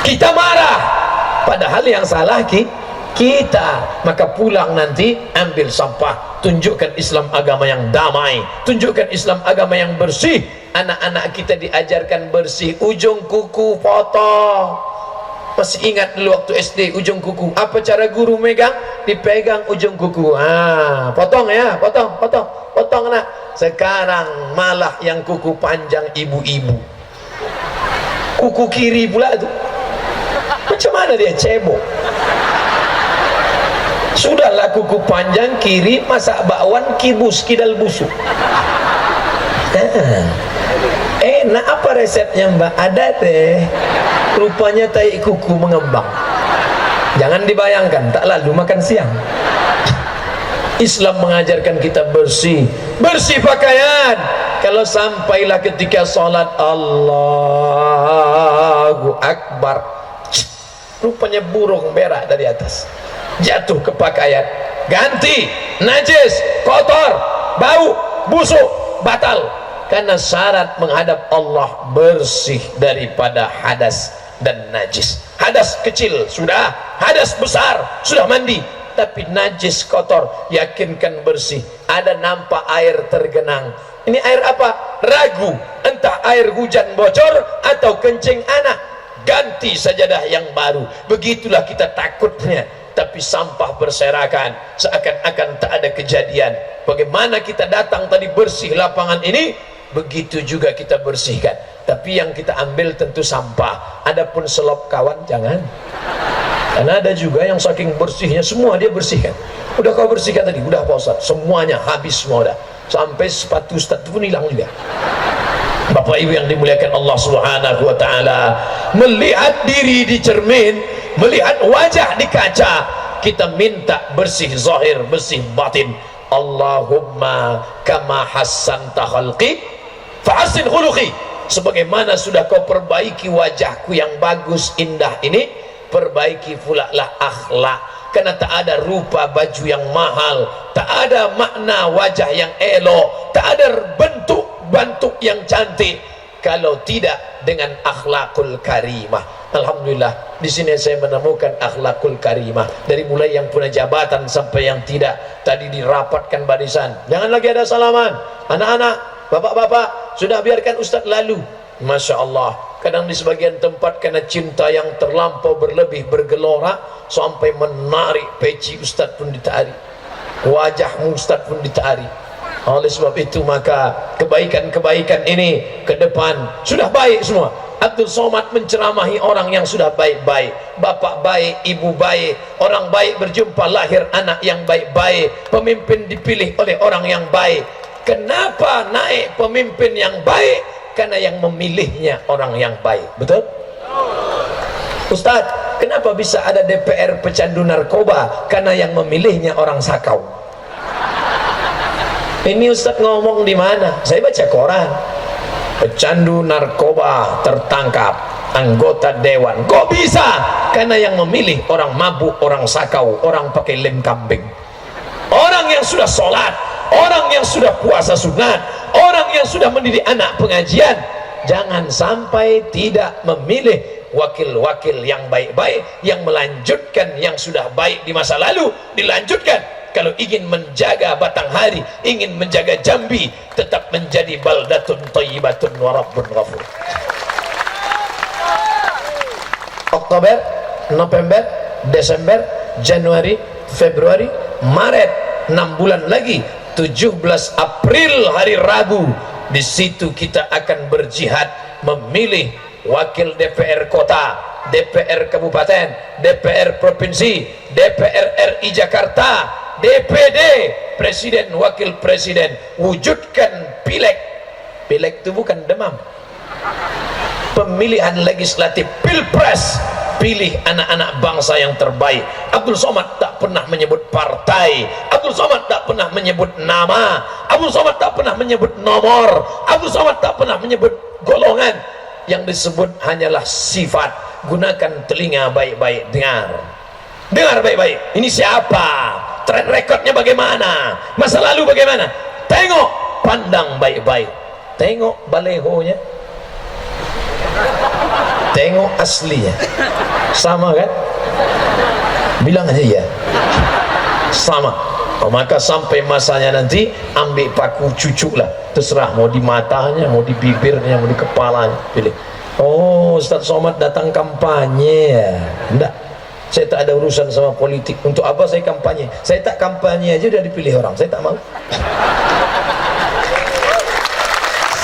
Speaker 2: Kita marah, padahal yang salah kita. Maka pulang nanti ambil sampah, tunjukkan Islam agama yang damai, tunjukkan Islam agama yang bersih. Anak-anak kita diajarkan bersih, ujung kuku potong. Masih ingat dulu waktu SD, ujung kuku apa cara guru megang? Dipegang ujung kuku, potong ya, potong nak. Sekarang malah yang kuku panjang ibu-ibu, kuku kiri pula itu. Macam mana dia cebok? Sudahlah kuku panjang kiri, masak bakwan kibus kidal busuk. enak. Apa resepnya Mbak? Ada teh, rupanya tai kuku mengembang. Jangan dibayangkan, tak lalu makan siang. Islam mengajarkan kita bersih pakaian. Kalau sampailah ketika sholat, Allahu Akbar, rupanya burung berak dari atas jatuh ke pakaian, ganti, najis, kotor, bau, busuk, batal. Karena syarat menghadap Allah bersih daripada hadas dan najis. Hadas kecil sudah, hadas besar sudah mandi, tapi najis kotor yakinkan bersih. Ada nampak air tergenang, ini air apa? Ragu, entah air hujan bocor atau kencing anak, ganti sajadah yang baru. Begitulah kita takutnya, tapi sampah berserakan seakan-akan tak ada kejadian. Bagaimana kita datang tadi bersih lapangan ini, begitu juga kita bersihkan. Tapi yang kita ambil tentu sampah. Adapun selop kawan jangan. Karena ada juga yang saking bersihnya semua dia bersihkan. Udah kau bersihkan tadi? Udah Pak Ustaz, semuanya habis semua udah. Sampai sepatu Ustaz pun hilang juga. Bapak Ibu yang dimuliakan Allah Subhanahu wa taala, melihat diri di cermin, melihat wajah di kaca, kita minta bersih zahir, bersih batin. Allahumma kama hassanta khalqi fa hassin khuluqi. Sebagaimana sudah kau perbaiki wajahku yang bagus indah ini, perbaiki pula lah akhlak. Karena tak ada rupa baju yang mahal, tak ada makna wajah yang elok, tak ada bentuk yang cantik kalau tidak dengan akhlakul karimah. Alhamdulillah, di sini saya menemukan akhlakul karimah. Dari mulai yang punya jabatan sampai yang tidak. Tadi dirapatkan barisan, jangan lagi ada salaman. Anak-anak, bapak-bapak, sudah biarkan Ustadz lalu. Masya Allah, kadang di sebagian tempat karena cinta yang terlampau berlebih bergelora sampai menarik peci Ustadz pun ditarik, wajah Ustadz pun ditarik. Oleh sebab itu maka kebaikan-kebaikan ini ke depan sudah baik semua. Abdul Somad menceramahi orang yang sudah baik-baik, bapak baik, ibu baik, orang baik berjumpa lahir anak yang baik-baik, pemimpin dipilih oleh orang yang baik. Kenapa naik pemimpin yang baik? Karena yang memilihnya orang yang baik. Betul? Ustadz, kenapa bisa ada DPR pecandu narkoba? Karena yang memilihnya orang sakau. Ini Ustadz ngomong di mana? Saya baca koran. Pecandu narkoba tertangkap, anggota dewan. Kok bisa? Karena yang memilih orang mabuk, orang sakau, orang pakai lem kambing. Orang yang sudah sholat, orang yang sudah puasa sunat, orang yang sudah mendidik anak pengajian, jangan sampai tidak memilih wakil-wakil yang baik-baik, yang melanjutkan yang sudah baik di masa lalu, dilanjutkan. Kalau ingin menjaga Batanghari, ingin menjaga Jambi, tetap menjadi baldatun thayyibatun wa rabbun ghafur. Oktober, November, Desember, Januari, Februari, Maret, 6 bulan lagi, 17 April hari Rabu. Di situ kita akan berjihad memilih wakil DPR kota, DPR kabupaten, DPR provinsi, DPR RI Jakarta, DPD, presiden, wakil presiden. Wujudkan pileg. Pileg itu bukan demam. Pemilihan legislatif, pilpres. Pilih anak-anak bangsa yang terbaik. Abdul Somad tak pernah menyebut partai, Abdul Somad tak pernah menyebut nama, Abdul Somad tak pernah menyebut nomor, Abdul Somad tak pernah menyebut golongan. Yang disebut hanyalah sifat. Gunakan telinga baik-baik, dengar baik-baik. Ini siapa, track recordnya bagaimana, masa lalu bagaimana, tengok, pandang baik-baik. Tengok balehonya, tengok aslinya, sama kan? Bilang aja ya, sama. Oh, maka sampai masanya nanti ambil paku cucuk lah, terserah mau di matanya, mau di bibirnya, mau di kepalanya, pilih. Oh, Ustadz Somad datang kampanye ya? Enggak, saya tak ada urusan sama politik. Untuk apa saya kampanye? Saya tak kampanye aja udah dipilih orang, saya tak mau.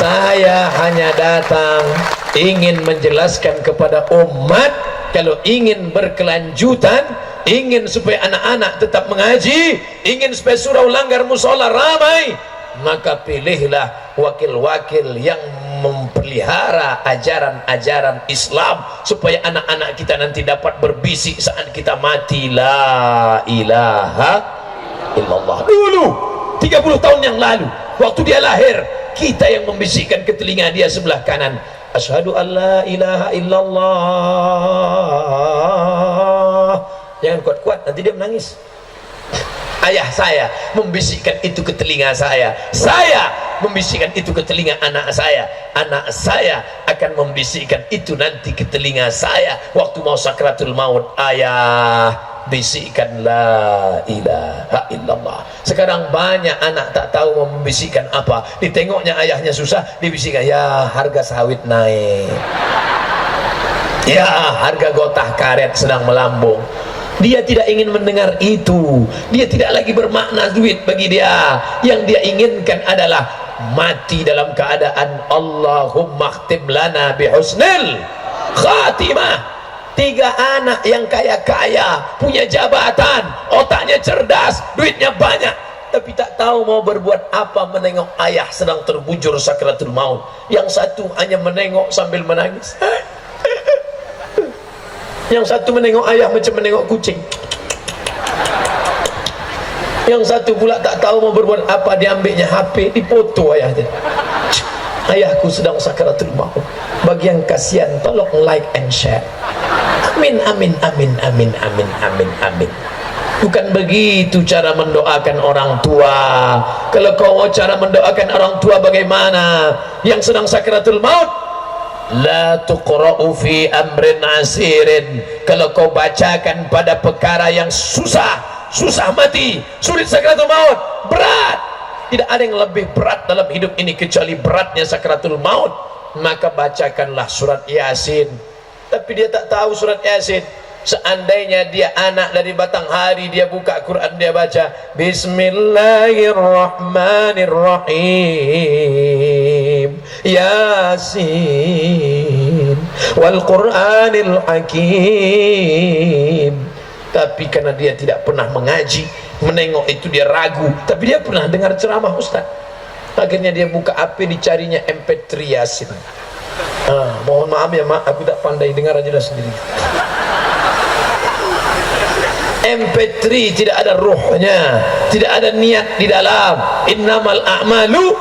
Speaker 2: Saya hanya datang ingin menjelaskan kepada umat, kalau ingin berkelanjutan, ingin supaya anak-anak tetap mengaji, ingin supaya surau langgar musola ramai, maka pilihlah wakil-wakil yang memelihara ajaran-ajaran Islam supaya anak-anak kita nanti dapat berbisik saat kita mati, la ilaha illallah. Dulu 30 tahun yang lalu waktu dia lahir, kita yang membisikkan ke telinga dia sebelah kanan, asyhadu an la ilaha illallah. Jangan kuat-kuat, nanti dia menangis. Ayah saya membisikkan itu ke telinga saya membisikkan itu ke telinga anak saya akan membisikkan itu nanti ke telinga saya waktu mau sakratul maut. Ayah, bisikkan la ilaha illallah. Sekarang banyak anak tak tahu mau membisikkan apa, ditengoknya ayahnya susah, dibisikkan, ya harga sawit naik, ya harga gotah karet sedang melambung. Dia tidak ingin mendengar itu, dia tidak lagi bermakna duit bagi dia. Yang dia inginkan adalah mati dalam keadaan Allahumma khtim lana bihusnil khatimah. 3 anak yang kaya-kaya, punya jabatan, otaknya cerdas, duitnya banyak, tapi tak tahu mau berbuat apa menengok ayah sedang terbujur sakratul maut. Yang satu hanya menengok sambil menangis, yang satu menengok ayah macam menengok kucing, yang satu pula tak tahu mau berbuat apa, diambilnya HP, dipoto ayahnya. Ayahku sedang sakratul maut. Bagi yang kasihan tolong like and share. Amin amin amin amin amin amin amin. Bukan begitu cara mendoakan orang tua. Kalau kau mau cara mendoakan orang tua bagaimana? Yang sedang sakratul maut, la tuqra'u fi amrin asirin. Kalau kau bacakan pada perkara yang susah mati, sulit sakratul maut, berat. Tidak ada yang lebih berat dalam hidup ini kecuali beratnya sakratul maut. Maka bacakanlah surat Yasin. Tapi dia tak tahu surat Yasin. Seandainya dia anak dari Batanghari, dia buka Quran, dia baca Bismillahirrahmanirrahim, Yasin wal Qur'anil Hakim. Tapi karena dia tidak pernah mengaji, menengok itu dia ragu. Tapi dia pernah dengar ceramah Ustaz. Akhirnya dia buka HP, dicarinya MP3 Yasin. Mohon maaf ya mak, aku tak pandai, dengar aja dah sendiri. MP3 tidak ada ruhnya, tidak ada niat di dalam. Innamal a'malu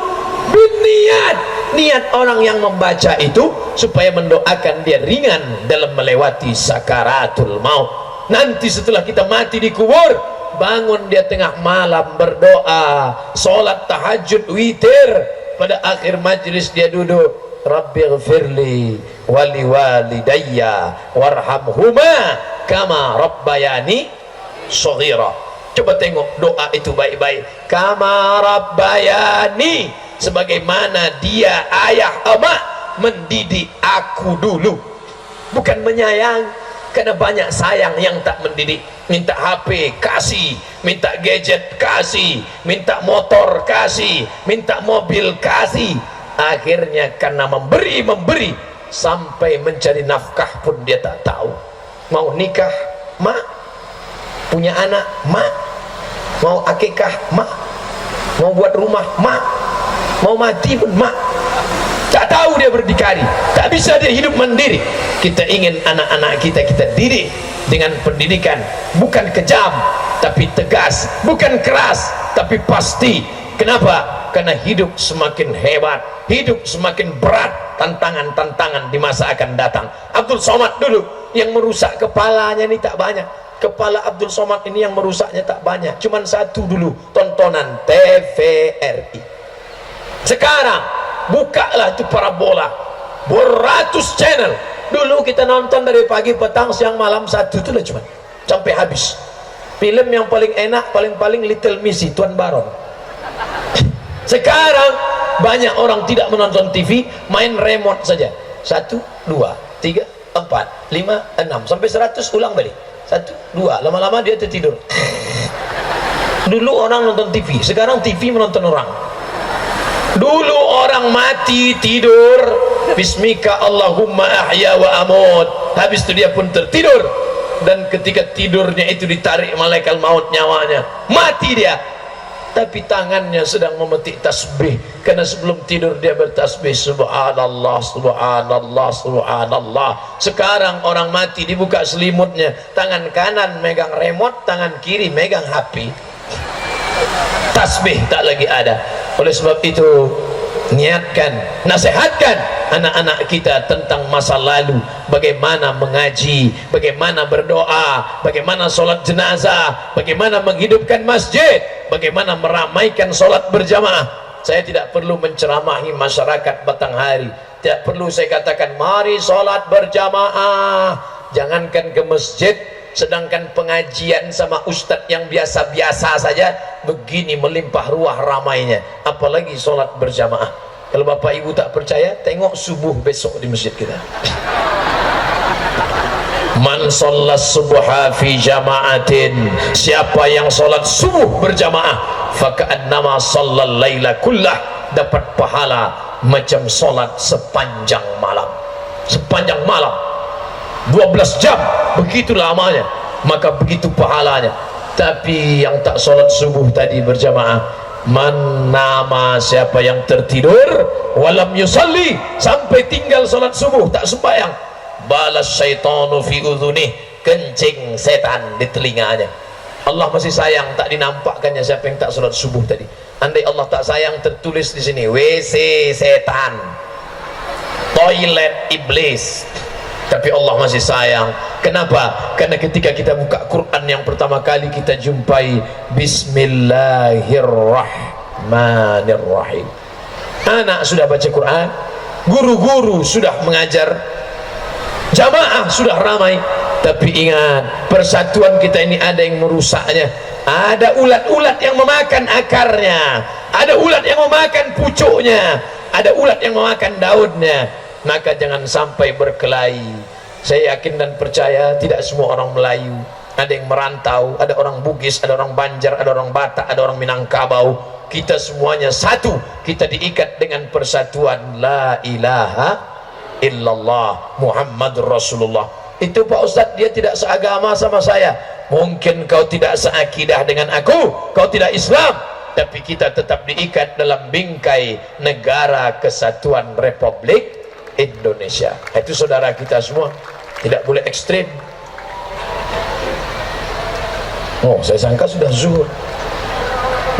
Speaker 2: binniyat. Niat orang yang membaca itu supaya mendoakan dia ringan dalam melewati sakaratul maut. Nanti setelah kita mati di kubur, bangun dia tengah malam berdoa, sholat tahajud witir. Pada akhir majlis dia duduk, Rabbighfirli wali walidayya warhamhuma kama rabbayani shaghira. Coba tengok doa itu baik-baik. Kama rabbayani, sebagaimana dia ayah emak mendidik aku dulu. Bukan menyayang, karena banyak sayang yang tak mendidik. Minta HP kasih, minta gadget kasih, minta motor kasih, minta mobil kasih. Akhirnya karena memberi sampai mencari nafkah pun dia tak tahu. Mau nikah mak, punya anak mak, mau akikah mak, mau buat rumah mak, mau mati pun mak. Tak tahu dia berdikari, tak bisa dia hidup mandiri. Kita ingin anak-anak kita didik dengan pendidikan, bukan kejam tapi tegas, bukan keras tapi pasti. Kenapa? Karena hidup semakin hebat, hidup semakin berat, tantangan-tantangan di masa akan datang. Abdul Somad dulu yang merusak kepalanya ini tak banyak. Kepala Abdul Somad ini yang merusaknya tak banyak, cuman satu dulu, tontonan TVRI. Sekarang bukalah itu parabola, beratus channel. Dulu kita nonton dari pagi, petang, siang, malam, satu itu lah cuman sampai habis. Film yang paling enak, paling Little Missy, Tuan Baron. Sekarang banyak orang tidak menonton TV, main remote saja. 1, 2, 3, 4, 5, 6 sampai 100 ulang balik. 1, 2, lama-lama dia tertidur. Dulu orang nonton TV, sekarang TV menonton orang. Dulu orang mati tidur, bismika Allahumma ahya wa amut, habis itu dia pun tertidur. Dan ketika tidurnya itu ditarik malaikat maut nyawanya, mati dia. tapi tangannya sedang memetik tasbih, karena sebelum tidur dia bertasbih subhanallah, subhanallah, subhanallah. Sekarang orang mati dibuka selimutnya, tangan kanan megang remote, tangan kiri megang HP, tasbih tak lagi ada. Oleh sebab itu, niatkan, nasihatkan anak-anak kita tentang masa lalu, bagaimana mengaji, bagaimana berdoa, bagaimana sholat jenazah, bagaimana menghidupkan masjid, bagaimana meramaikan sholat berjamaah. Saya tidak perlu menceramahi masyarakat Batanghari, tidak perlu saya katakan mari sholat berjamaah, jangankan ke masjid, sedangkan pengajian sama ustadz yang biasa-biasa saja begini melimpah ruah ramainya, apalagi sholat berjamaah. Kalau bapak ibu tak percaya, tengok subuh besok di masjid kita. Man shollat subha fi jama'atin, siapa yang sholat subuh berjamaah, faka'annama shallal laila kullah, dapat pahala macam sholat sepanjang malam. Sepanjang malam 12 jam, begitu lamanya, maka begitu pahalanya. Tapi yang tak sholat subuh tadi berjamaah, man nama, siapa yang tertidur walam yusalli, sampai tinggal sholat subuh tak sembahyang, balas syaitanu fi udhunih, kencing setan di telinganya. Allah masih sayang, tak dinampakkannya siapa yang tak sholat subuh tadi. Andai Allah tak sayang, tertulis di sini WC setan, toilet iblis. Tapi Allah masih sayang. Kenapa? Karena ketika kita buka Quran yang pertama kali kita jumpai Bismillahirrahmanirrahim. Anak sudah baca Quran, guru-guru sudah mengajar, jamaah sudah ramai. Tapi ingat, persatuan kita ini ada yang merusaknya. Ada ulat-ulat yang memakan akarnya, ada ulat yang memakan pucuknya, ada ulat yang memakan daunnya. Maka jangan sampai berkelahi. Saya yakin dan percaya tidak semua orang Melayu, ada yang merantau, ada orang Bugis, ada orang Banjar, ada orang Batak, ada orang Minangkabau. Kita semuanya satu, kita diikat dengan persatuan la ilaha illallah Muhammadur Rasulullah. Itu Pak Ustadz, dia tidak seagama sama saya. Mungkin kau tidak seakidah dengan aku, kau tidak Islam, tapi kita tetap diikat dalam bingkai negara kesatuan Republik Indonesia. Itu saudara kita semua, tidak boleh ekstrim. Oh, saya sangka sudah zuhur.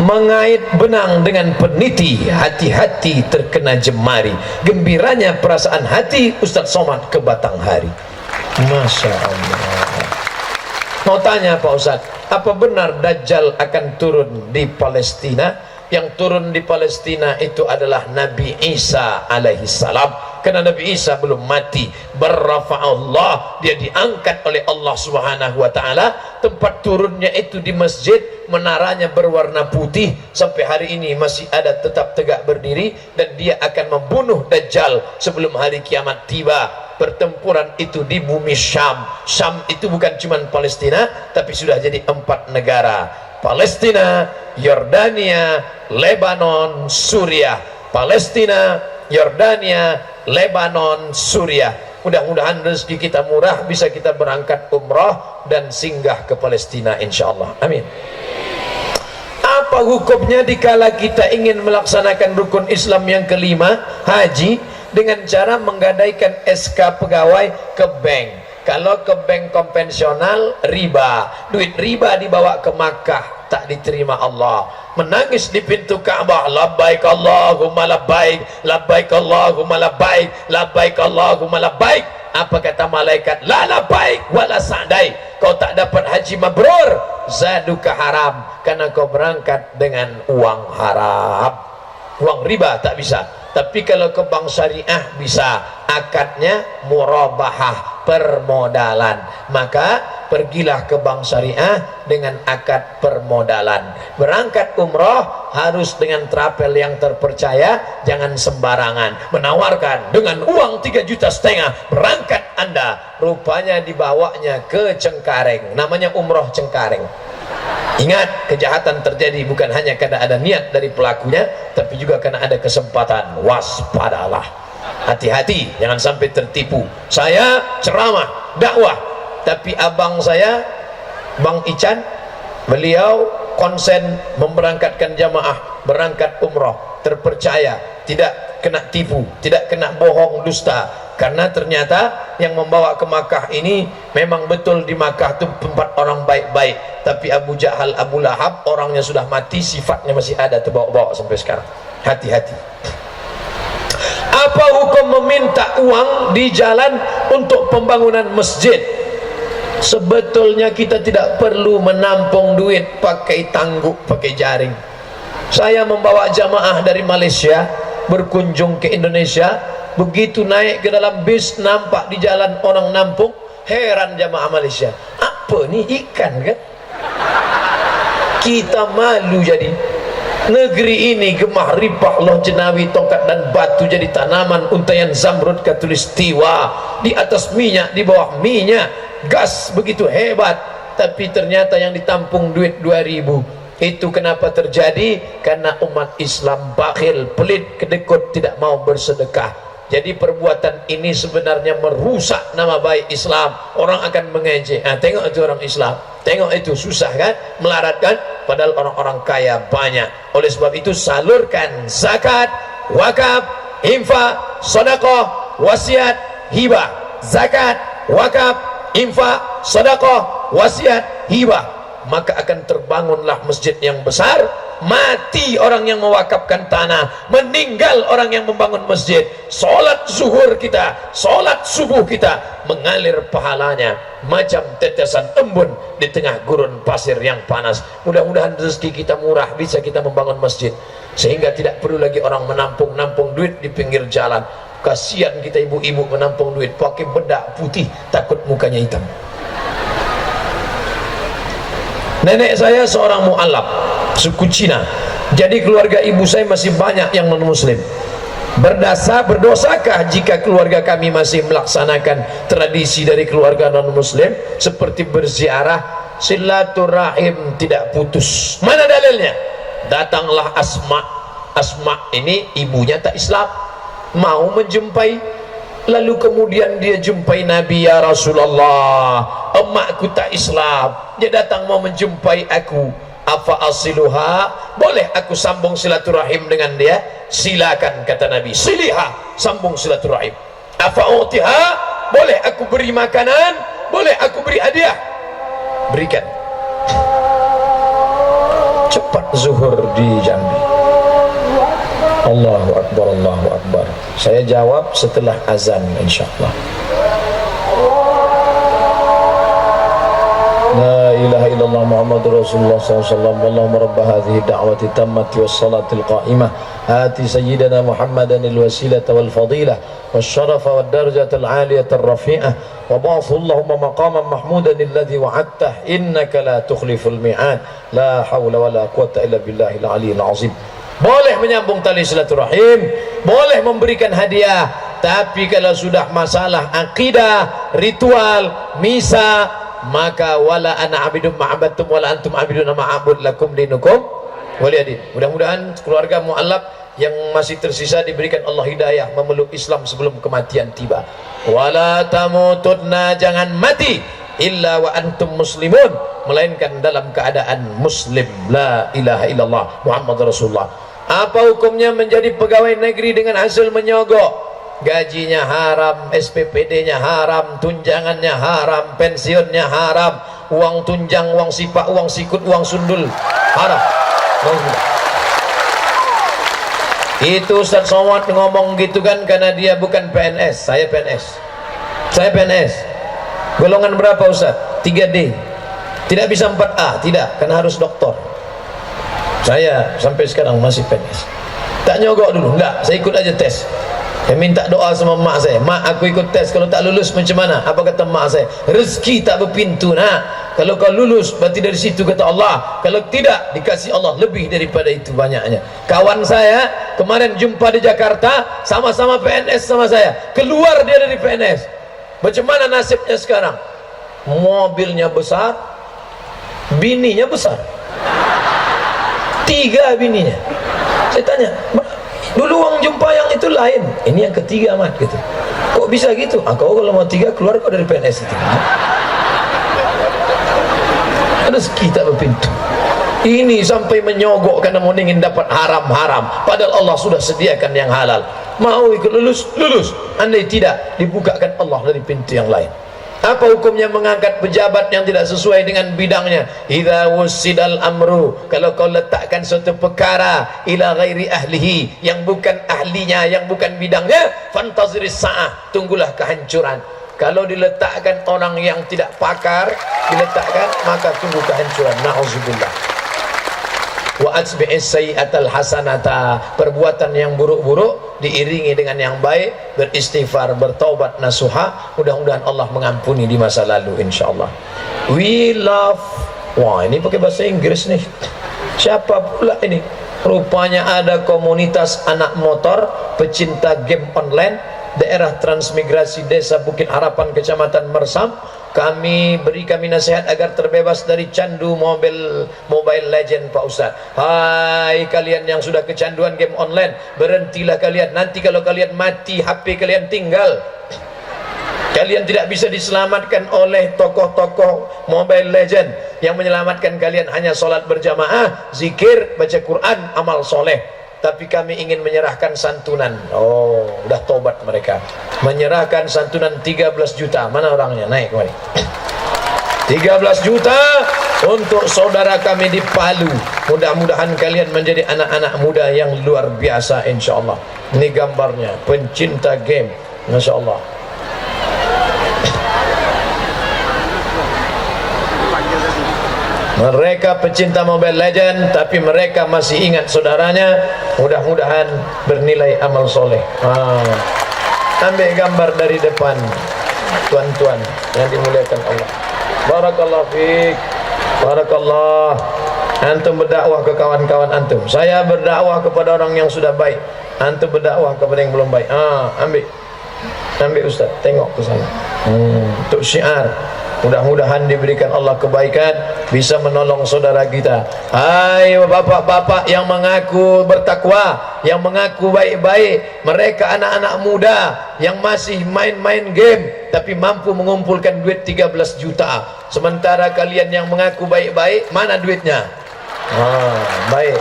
Speaker 2: Mengait benang dengan peniti, hati-hati terkena jemari. Gembiranya perasaan hati Ustadz Somad ke Batanghari. Masya Allah. Mau tanya Pak Ustadz, apa benar Dajjal akan turun di Palestina? Yang turun di Palestina itu adalah Nabi Isa alaihissalam. Karena Nabi Isa belum mati, berrafa'allah, dia diangkat oleh Allah subhanahu wa ta'ala. Tempat turunnya itu di masjid, menaranya berwarna putih, sampai hari ini masih ada, tetap tegak berdiri. Dan dia akan membunuh Dajjal sebelum hari kiamat tiba. Pertempuran itu di bumi Syam. Syam itu bukan cuma Palestina, tapi sudah jadi 4 negara: Palestina, Yordania, Lebanon, Suriah. Palestina, Yordania, Lebanon, Suriah. Mudah-mudahan rezeki kita murah, bisa kita berangkat umrah dan singgah ke Palestina insyaallah. Amin. Apa hukumnya dikala kita ingin melaksanakan rukun Islam yang kelima, haji, dengan cara menggadaikan SK pegawai ke bank? Kalau ke bank konvensional riba, duit riba dibawa ke Makkah, tak diterima Allah. Menangis di pintu Ka'bah, labbaik Allahumma labbaik, labbaik Allahumma labbaik, labbaik Allahumma labbaik. Apa kata malaikat? La labbaik wala sa'dai. Kau tak dapat haji mabrur, zaduka haram, karena kau berangkat dengan uang haram. Uang riba tak bisa. Tapi kalau ke bank syariah bisa, akadnya murabahah, permodalan. Maka pergilah ke bank syariah dengan akad permodalan. Berangkat umroh harus dengan travel yang terpercaya, jangan sembarangan menawarkan dengan uang 3,5 juta berangkat Anda, rupanya dibawanya ke Cengkareng, namanya umroh Cengkareng. Ingat, kejahatan terjadi bukan hanya karena ada niat dari pelakunya, tapi juga karena ada kesempatan. Waspadalah, hati-hati, jangan sampai tertipu. Saya ceramah, dakwah, tapi abang saya, Bang Ican, beliau konsen memberangkatkan jamaah berangkat umrah, terpercaya, tidak kena tipu, tidak kena bohong dusta. Karena ternyata yang membawa ke Makkah ini memang betul di Makkah itu tempat orang baik-baik, tapi Abu Jahal, Abu Lahab orangnya sudah mati, sifatnya masih ada terbawa-bawa sampai sekarang. Hati-hati. Apa hukum meminta uang di jalan untuk pembangunan masjid? Sebetulnya kita tidak perlu menampung duit pakai tangguk, pakai jaring. Saya membawa jamaah dari Malaysia berkunjung ke Indonesia. Begitu naik ke dalam bis, nampak di jalan orang nampung, heran jamaah Malaysia, apa ni, ikan kan? Kita malu jadi. Negeri ini gemah ripah loh jenawi, tongkat dan batu jadi tanaman, untayan zamrud katulistiwa, di atas minyak, di bawah minyak, gas begitu hebat, tapi ternyata yang ditampung duit 2.000. Itu kenapa terjadi? Karena umat Islam bakhil, pelit, kedekut, tidak mau bersedekah. Jadi perbuatan ini sebenarnya merusak nama baik Islam. Orang akan mengejek. Tengok itu orang Islam, tengok itu susah kan, melarat kan, padahal orang-orang kaya banyak. Oleh sebab itu salurkan zakat, wakaf, infak, sedekah, wasiat, hibah. Zakat, wakaf, infak, sedekah, wasiat, hibah, maka akan terbangunlah masjid yang besar. Mati orang yang mewakafkan tanah, meninggal orang yang membangun masjid. Solat zuhur kita, solat subuh kita mengalir pahalanya macam tetesan embun di tengah gurun pasir yang panas. Mudah-mudahan rezeki kita murah, bisa kita membangun masjid sehingga tidak perlu lagi orang menampung duit di pinggir jalan. Kasihan kita ibu-ibu menampung duit pakai bedak putih, takut mukanya hitam. Nenek saya seorang mu'alaf suku Cina, jadi keluarga ibu saya masih banyak yang non muslim. Berdosakah jika keluarga kami masih melaksanakan tradisi dari keluarga non muslim seperti berziarah? Silaturahim tidak putus. Mana dalilnya? Datanglah Asma ini ibunya tak Islam, mau menjumpai, lalu kemudian dia jumpai Nabi, ya Rasulullah, emakku tak Islam, dia datang mau menjumpai aku, afa asiluha, boleh aku sambung silaturahim dengan dia? Silakan, kata Nabi, siliha, sambung silaturahim. Afa utiha, boleh aku beri makanan, boleh aku beri hadiah? Berikan. Cepat zuhur di Jambi. Allahu Akbar, Allahu Akbar. Saya jawab setelah azan insyaallah. La ilaha illallah Muhammadur Rasulullah sallallahu Allahumma rabb hadhihi da'wati tammati was salatil qa'imah ati sayyidina Muhammadan al wasilata wal fadilah wasyarafa wad darajatal aliyatar rafi'ah wa ba'athu Allahumma maqaman mahmudan alladhi wa'adtah innaka la tukhliful mi'ad la hawla wala quwwata illa billahil aliyyil azim. Boleh menyambung tali silaturahim, boleh memberikan hadiah, tapi kalau sudah masalah akidah, ritual, misa, maka wala ana abidum ma'abattum wala antum abidun ma'abud lakum dinukum waliyadin. Mudah-mudahan keluarga mu'alaf yang masih tersisa diberikan Allah hidayah memeluk Islam sebelum kematian tiba. Wala tamutunna, jangan mati illa wa antum muslimun, melainkan dalam keadaan muslim. La ilaha illallah Muhammad Rasulullah. Apa hukumnya menjadi pegawai negeri dengan hasil menyogok? Gajinya haram, SPPD-nya haram, tunjangannya haram, pensiunnya haram, uang tunjang, uang sipak, uang sikut, uang sundul haram. Itu Ustaz Somad ngomong gitu kan karena dia bukan PNS. Saya PNS. Saya PNS. Golongan berapa Ustaz? 3D. Tidak bisa 4A, tidak, karena harus doktor. Saya sampai sekarang masih PNS. Tak nyogok dulu, enggak, saya ikut aja tes. Saya minta doa sama mak saya, mak aku ikut tes, kalau tak lulus macam mana? Apa kata mak saya? Rezeki tak berpintu nak. Kalau kau lulus berarti dari situ kata Allah, kalau tidak dikasih Allah lebih daripada itu banyaknya. Kawan saya kemarin jumpa di Jakarta, sama-sama PNS sama saya, keluar dia dari PNS. Macam mana nasibnya sekarang? Mobilnya besar, bininya besar, 3 bininya. Saya tanya, dulu uang jumpa yang itu lain, ini yang ketiga mat gitu. Kok bisa gitu? Kau kalau mau 3 keluar kau dari PNS itu. Rezeki tak berpintu. Ini sampai menyogok karena mau ingin dapat haram-haram, padahal Allah sudah sediakan yang halal. Mau ikut lulus, lulus. Andai tidak, dibukakan Allah dari pintu yang lain. Apa hukumnya mengangkat pejabat yang tidak sesuai dengan bidangnya? Idza wusidal amru, kalau kau letakkan suatu perkara ila ghairi ahlihi, yang bukan ahlinya, yang bukan bidangnya, fantaziris sa'ah, tunggulah kehancuran. Kalau diletakkan orang yang tidak pakar, diletakkan, maka tunggu kehancuran. Na'udzubillah. Wa atbi'is sayyi'atal hasanata, perbuatan yang buruk-buruk diiringi dengan yang baik, beristighfar, bertaubat nasuha, mudah-mudahan Allah mengampuni di masa lalu insyaallah. We love, wah ini pakai bahasa Inggris nih, siapa pula ini? Rupanya ada komunitas anak motor pecinta game online daerah transmigrasi desa Bukit Harapan kecamatan Mersam. Kami nasihat agar terbebas dari candu Mobile Legend Pak Ustaz. Hai kalian yang sudah kecanduan game online, berhentilah kalian. Nanti kalau kalian mati, HP kalian tinggal. Kalian tidak bisa diselamatkan oleh tokoh-tokoh Mobile Legend. Yang menyelamatkan kalian hanya sholat berjamaah, zikir, baca Quran, amal soleh. Tapi kami ingin menyerahkan santunan. Oh, udah tobat mereka. Menyerahkan santunan 13 juta. Mana orangnya? Naik kemari. 13 juta untuk saudara kami di Palu. Mudah-mudahan kalian menjadi anak-anak muda yang luar biasa insyaallah. Ini gambarnya, pencinta game. Masya Allah. Mereka pecinta Mobile Legend, tapi mereka masih ingat saudaranya. Mudah-mudahan bernilai amal soleh. Ambil gambar dari depan, tuan-tuan yang dimuliakan Allah. Barakallah fiik, barakallah. Antum berdakwah ke kawan-kawan antum. Saya berdakwah kepada orang yang sudah baik. Antum berdakwah kepada yang belum baik. Ambil Ustaz, tengok ke sana. Untuk syiar. Mudah-mudahan diberikan Allah kebaikan, bisa menolong saudara kita. Hai bapak-bapak yang mengaku bertakwa, yang mengaku baik-baik, mereka anak-anak muda yang masih main-main game tapi mampu mengumpulkan duit 13 juta. Sementara kalian yang mengaku baik-baik, mana duitnya? Baik.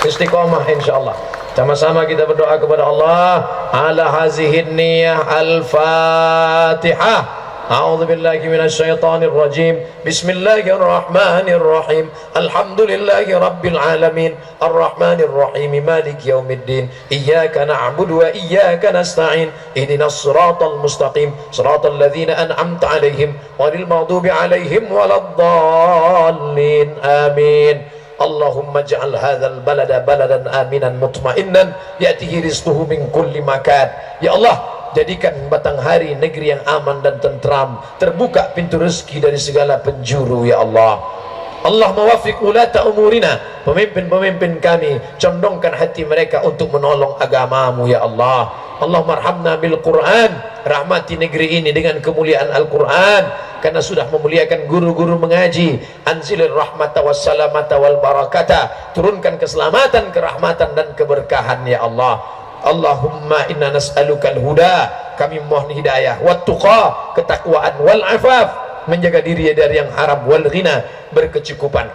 Speaker 2: Istiqomah insyaallah. Sama-sama kita berdoa kepada Allah. Ala hazihin niyah al-Fatihah. أعوذ بالله من الشيطان الرجيم بسم الله الرحمن الرحيم الحمد لله رب العالمين الرحمن الرحيم مالك يوم الدين إياك نعبد وإياك نستعين اهدنا الصراط المستقيم صراط الذين أنعمت عليهم غير المغضوب عليهم ولا الضالين آمين اللهم اجعل هذا البلد بلدا آمنا مطمئنا يأتيه رزقه من كل مكان. Ya Allah, jadikan Batanghari negeri yang aman dan tentram, terbuka pintu rezeki dari segala penjuru ya Allah. Allah mawafiq ulata umurina, pemimpin-pemimpin kami, condongkan hati mereka untuk menolong agamamu ya Allah. Allahumma arhamna bil Quran, rahmati negeri ini dengan kemuliaan Al-Quran, karena sudah memuliakan guru-guru mengaji. Anzilir rahmata wassalamata wal barakata, turunkan keselamatan, kerahmatan dan keberkahan ya Allah. Allahumma inna nas'alukal huda, kami mohon hidayah, wat tuqa, ketakwaan, wal afaf, menjaga diri dari yang haram, wal ghina, berkecukupan.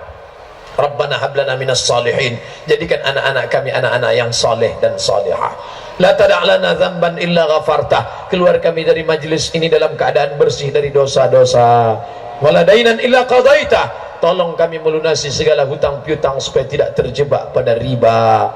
Speaker 2: Rabbana hablana minas salihin, jadikan anak-anak kami anak-anak yang saleh dan salihah. La tada' lana dzamban illa ghafartah, keluar kami dari majlis ini dalam keadaan bersih dari dosa-dosa. Wala dainan illa qadaitah, tolong kami melunasi segala hutang piutang supaya tidak terjebak pada riba.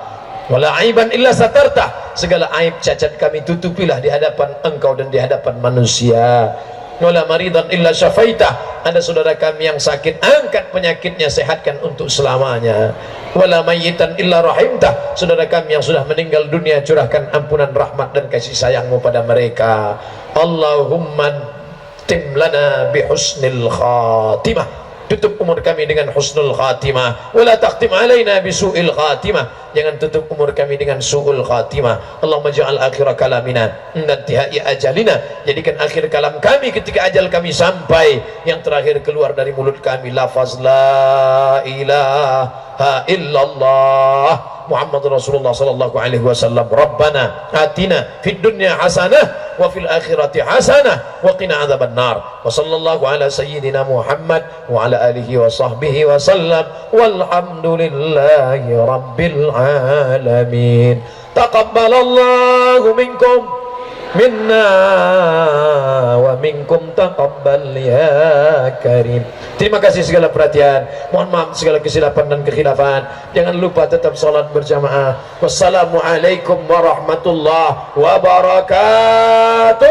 Speaker 2: Wala aiban illa satarta, segala aib cacat kami tutupilah di hadapan engkau dan di hadapan manusia. Wala maridan illa syafaita, ada saudara kami yang sakit, angkat penyakitnya, sehatkan untuk selamanya. Wala mayyitan illa rahimta, saudara kami yang sudah meninggal dunia, curahkan ampunan, rahmat dan kasih sayangmu pada mereka. Allahumma tim lana bihusnil khatimah, tutup umur kami dengan husnul khatimah. Wala taqtim alaina bisu'il khatimah, jangan tutup umur kami dengan su'ul khatimah. Allahumma ja'al akhir kalamina intihai ajalina, jadikan akhir kalam kami ketika ajal kami sampai, yang terakhir keluar dari mulut kami lafaz la ilaha illallah Muhammad Rasulullah sallallahu alaihi wasallam. Rabbana atina fid dunya hasanah wa fil akhirati hasanah wa qina adzabannar. Wa sallallahu ala sayyidina Muhammad wa ala alihi wa sahbihi wa sallam. Walhamdulillahi rabbil alamin. Taqabbalallahu minkum minna wa minkum taqabbal ya karim. Terima kasih segala perhatian. Mohon maaf segala kesilapan dan kekhilafan. Jangan lupa tetap salat berjamaah. Wassalamualaikum warahmatullahi wabarakatuh.